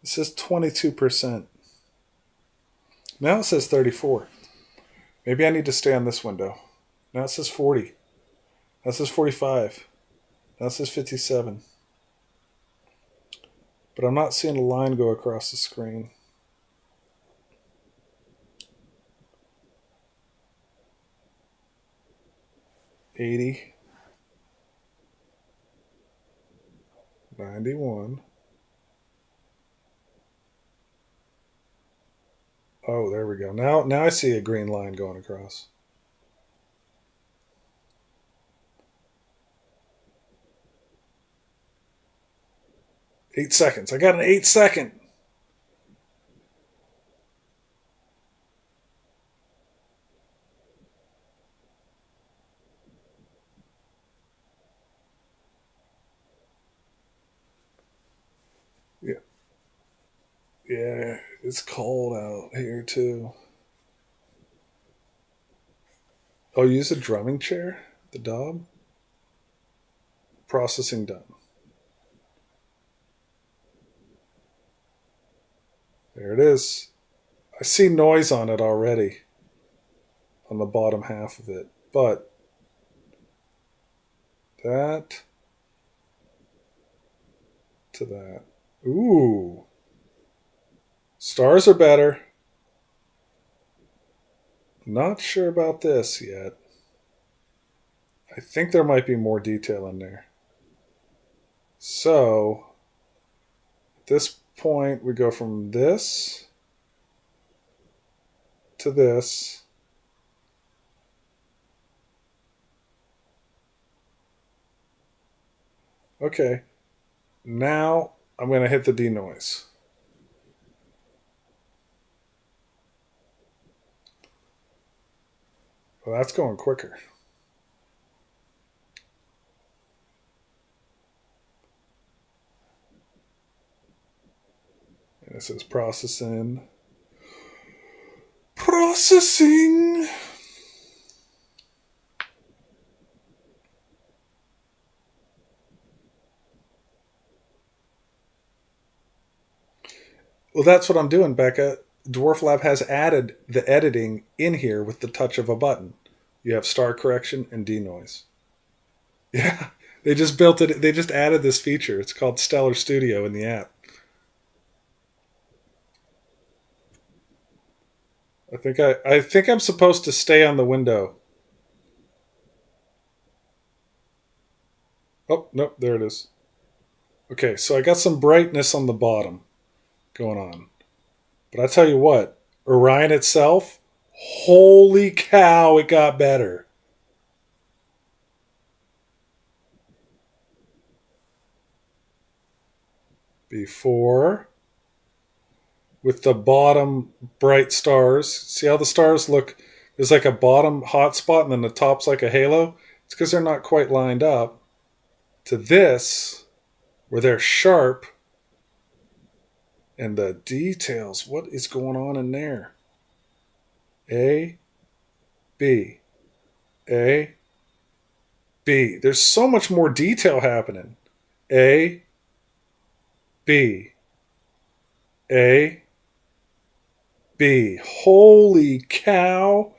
Speaker 1: It says 22%. Now it says 34. Maybe I need to stay on this window. Now it says 40. Now it says 45. Now it says 57. But I'm not seeing a line go across the screen. $80. 91. Oh, there we go. Now I see a green line going across. $8 seconds. I got an 8 second. Yeah, it's cold out here too. Oh, use a drumming chair? The Dob? Processing done. There it is. I see noise on it already. On the bottom half of it. But that to that. Ooh. Stars are better. Not sure about this yet. I think there might be more detail in there. So, at this point, we go from this to this. Okay. Now, I'm going to hit the denoise. Well, that's going quicker. And it says processing. Processing! Well, that's what I'm doing, Becca. Dwarf Lab has added the editing in here with the touch of a button. You have star correction and denoise. Yeah, they just built it. They just added this feature. It's called Stellar Studio in the app. I think I'm supposed to stay on the window. Oh, nope, there it is. Okay, so I got some brightness on the bottom going on. But I tell you what, Orion itself, holy cow, it got better. Before, with the bottom bright stars, see how the stars look? There's like a bottom hot spot and then the top's like a halo. It's because they're not quite lined up. To this, where they're sharp, and the details. What is going on in there? A, B, A, B. There's so much more detail happening. A, B, A, B. Holy cow.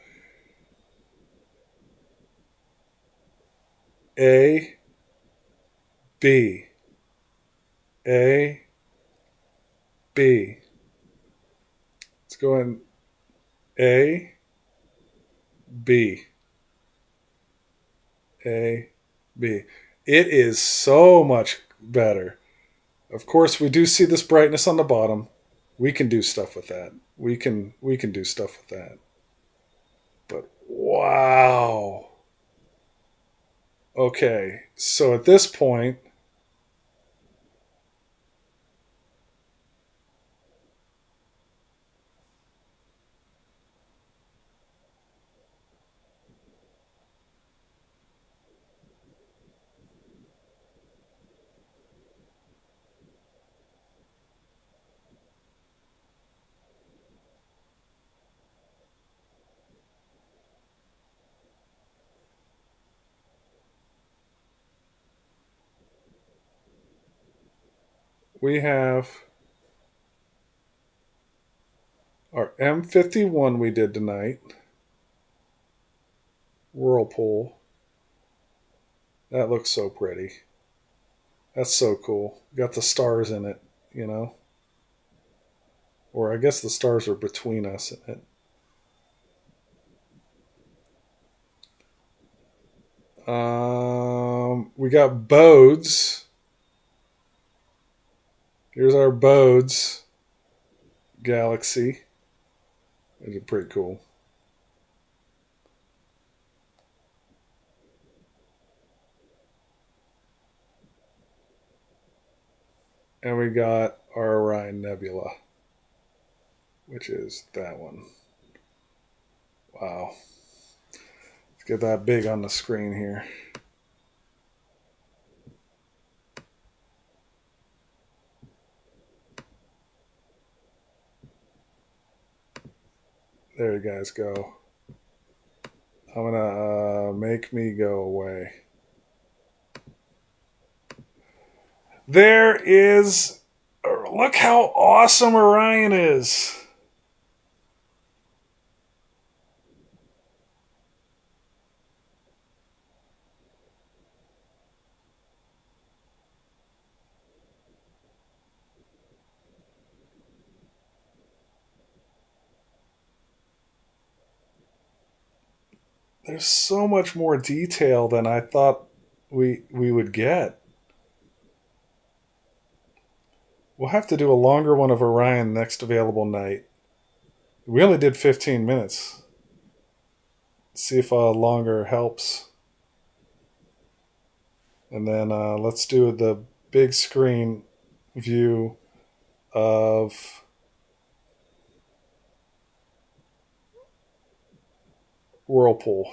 Speaker 1: A, B, A, B. Let's go in A, B, A, B. It is so much better. Of course, we do see this brightness on the bottom. We can do stuff with that. We can do stuff with that. But wow. Okay, so at this point, we have our M51 we did tonight. Whirlpool. That looks so pretty. That's so cool. Got the stars in it, you know? Or I guess the stars are between us in it. We got Bodes. Here's our Bodes Galaxy. These are pretty cool. And we got our Orion Nebula, which is that one. Wow. Let's get that big on the screen here. There you guys go. I'm going to make me go away. There is... Look how awesome Orion is. There's so much more detail than I thought we would get. We'll have to do a longer one of Orion next available night. We only did 15 minutes. See if longer helps. And then let's do the big screen view of Whirlpool.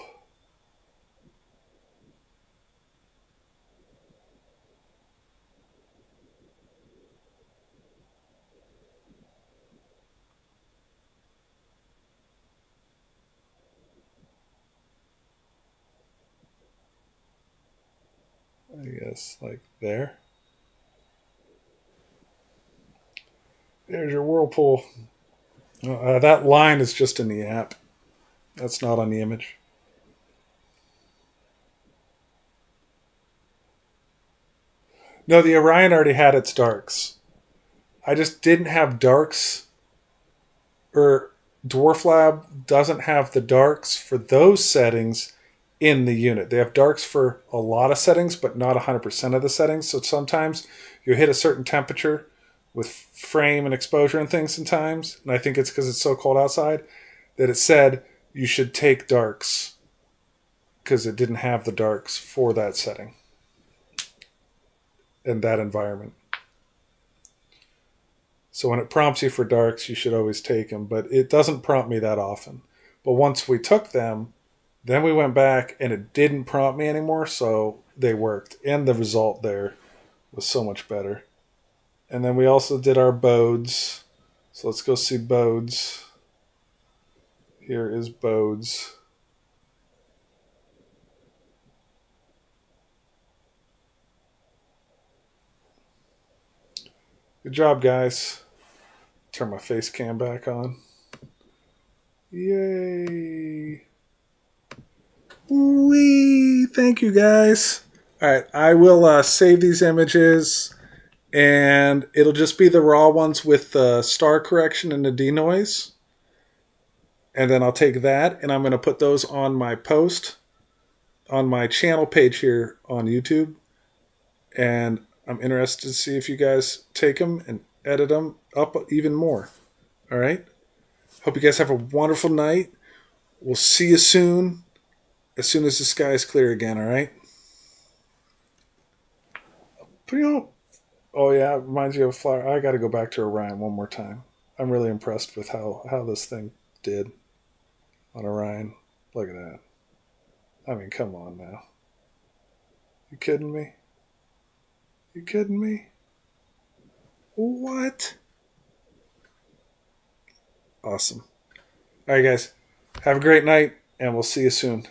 Speaker 1: I guess like there. There's your Whirlpool. That line is just in the app. That's not on the image. No, the Orion already had its darks. I just didn't have darks, or Dwarf Lab doesn't have the darks for those settings in the unit. They have darks for a lot of settings, but not 100% of the settings. So sometimes you hit a certain temperature with frame and exposure and things sometimes, and I think it's because it's so cold outside, that it said you should take darks because it didn't have the darks for that setting and that environment. So when it prompts you for darks, you should always take them, but it doesn't prompt me that often. But once we took them, then we went back and it didn't prompt me anymore, so they worked. And the result there was so much better. And then we also did our Bodes. So let's go see Bodes. Here is Bodes. Good job, guys. Turn my face cam back on. Yay. Wee! Thank you, guys. All right, I will save these images, and it'll just be the raw ones with the star correction and the denoise. And then I'll take that, and I'm going to put those on my post on my channel page here on YouTube. And I'm interested to see if you guys take them and edit them up even more. All right? Hope you guys have a wonderful night. We'll see you soon as the sky is clear again, all right? Oh, yeah, it reminds you of a flower. I got to go back to Orion one more time. I'm really impressed with how this thing did on Orion. Look at that. I mean, come on now. You kidding me? You kidding me? What? Awesome. All right, guys. Have a great night, and we'll see you soon.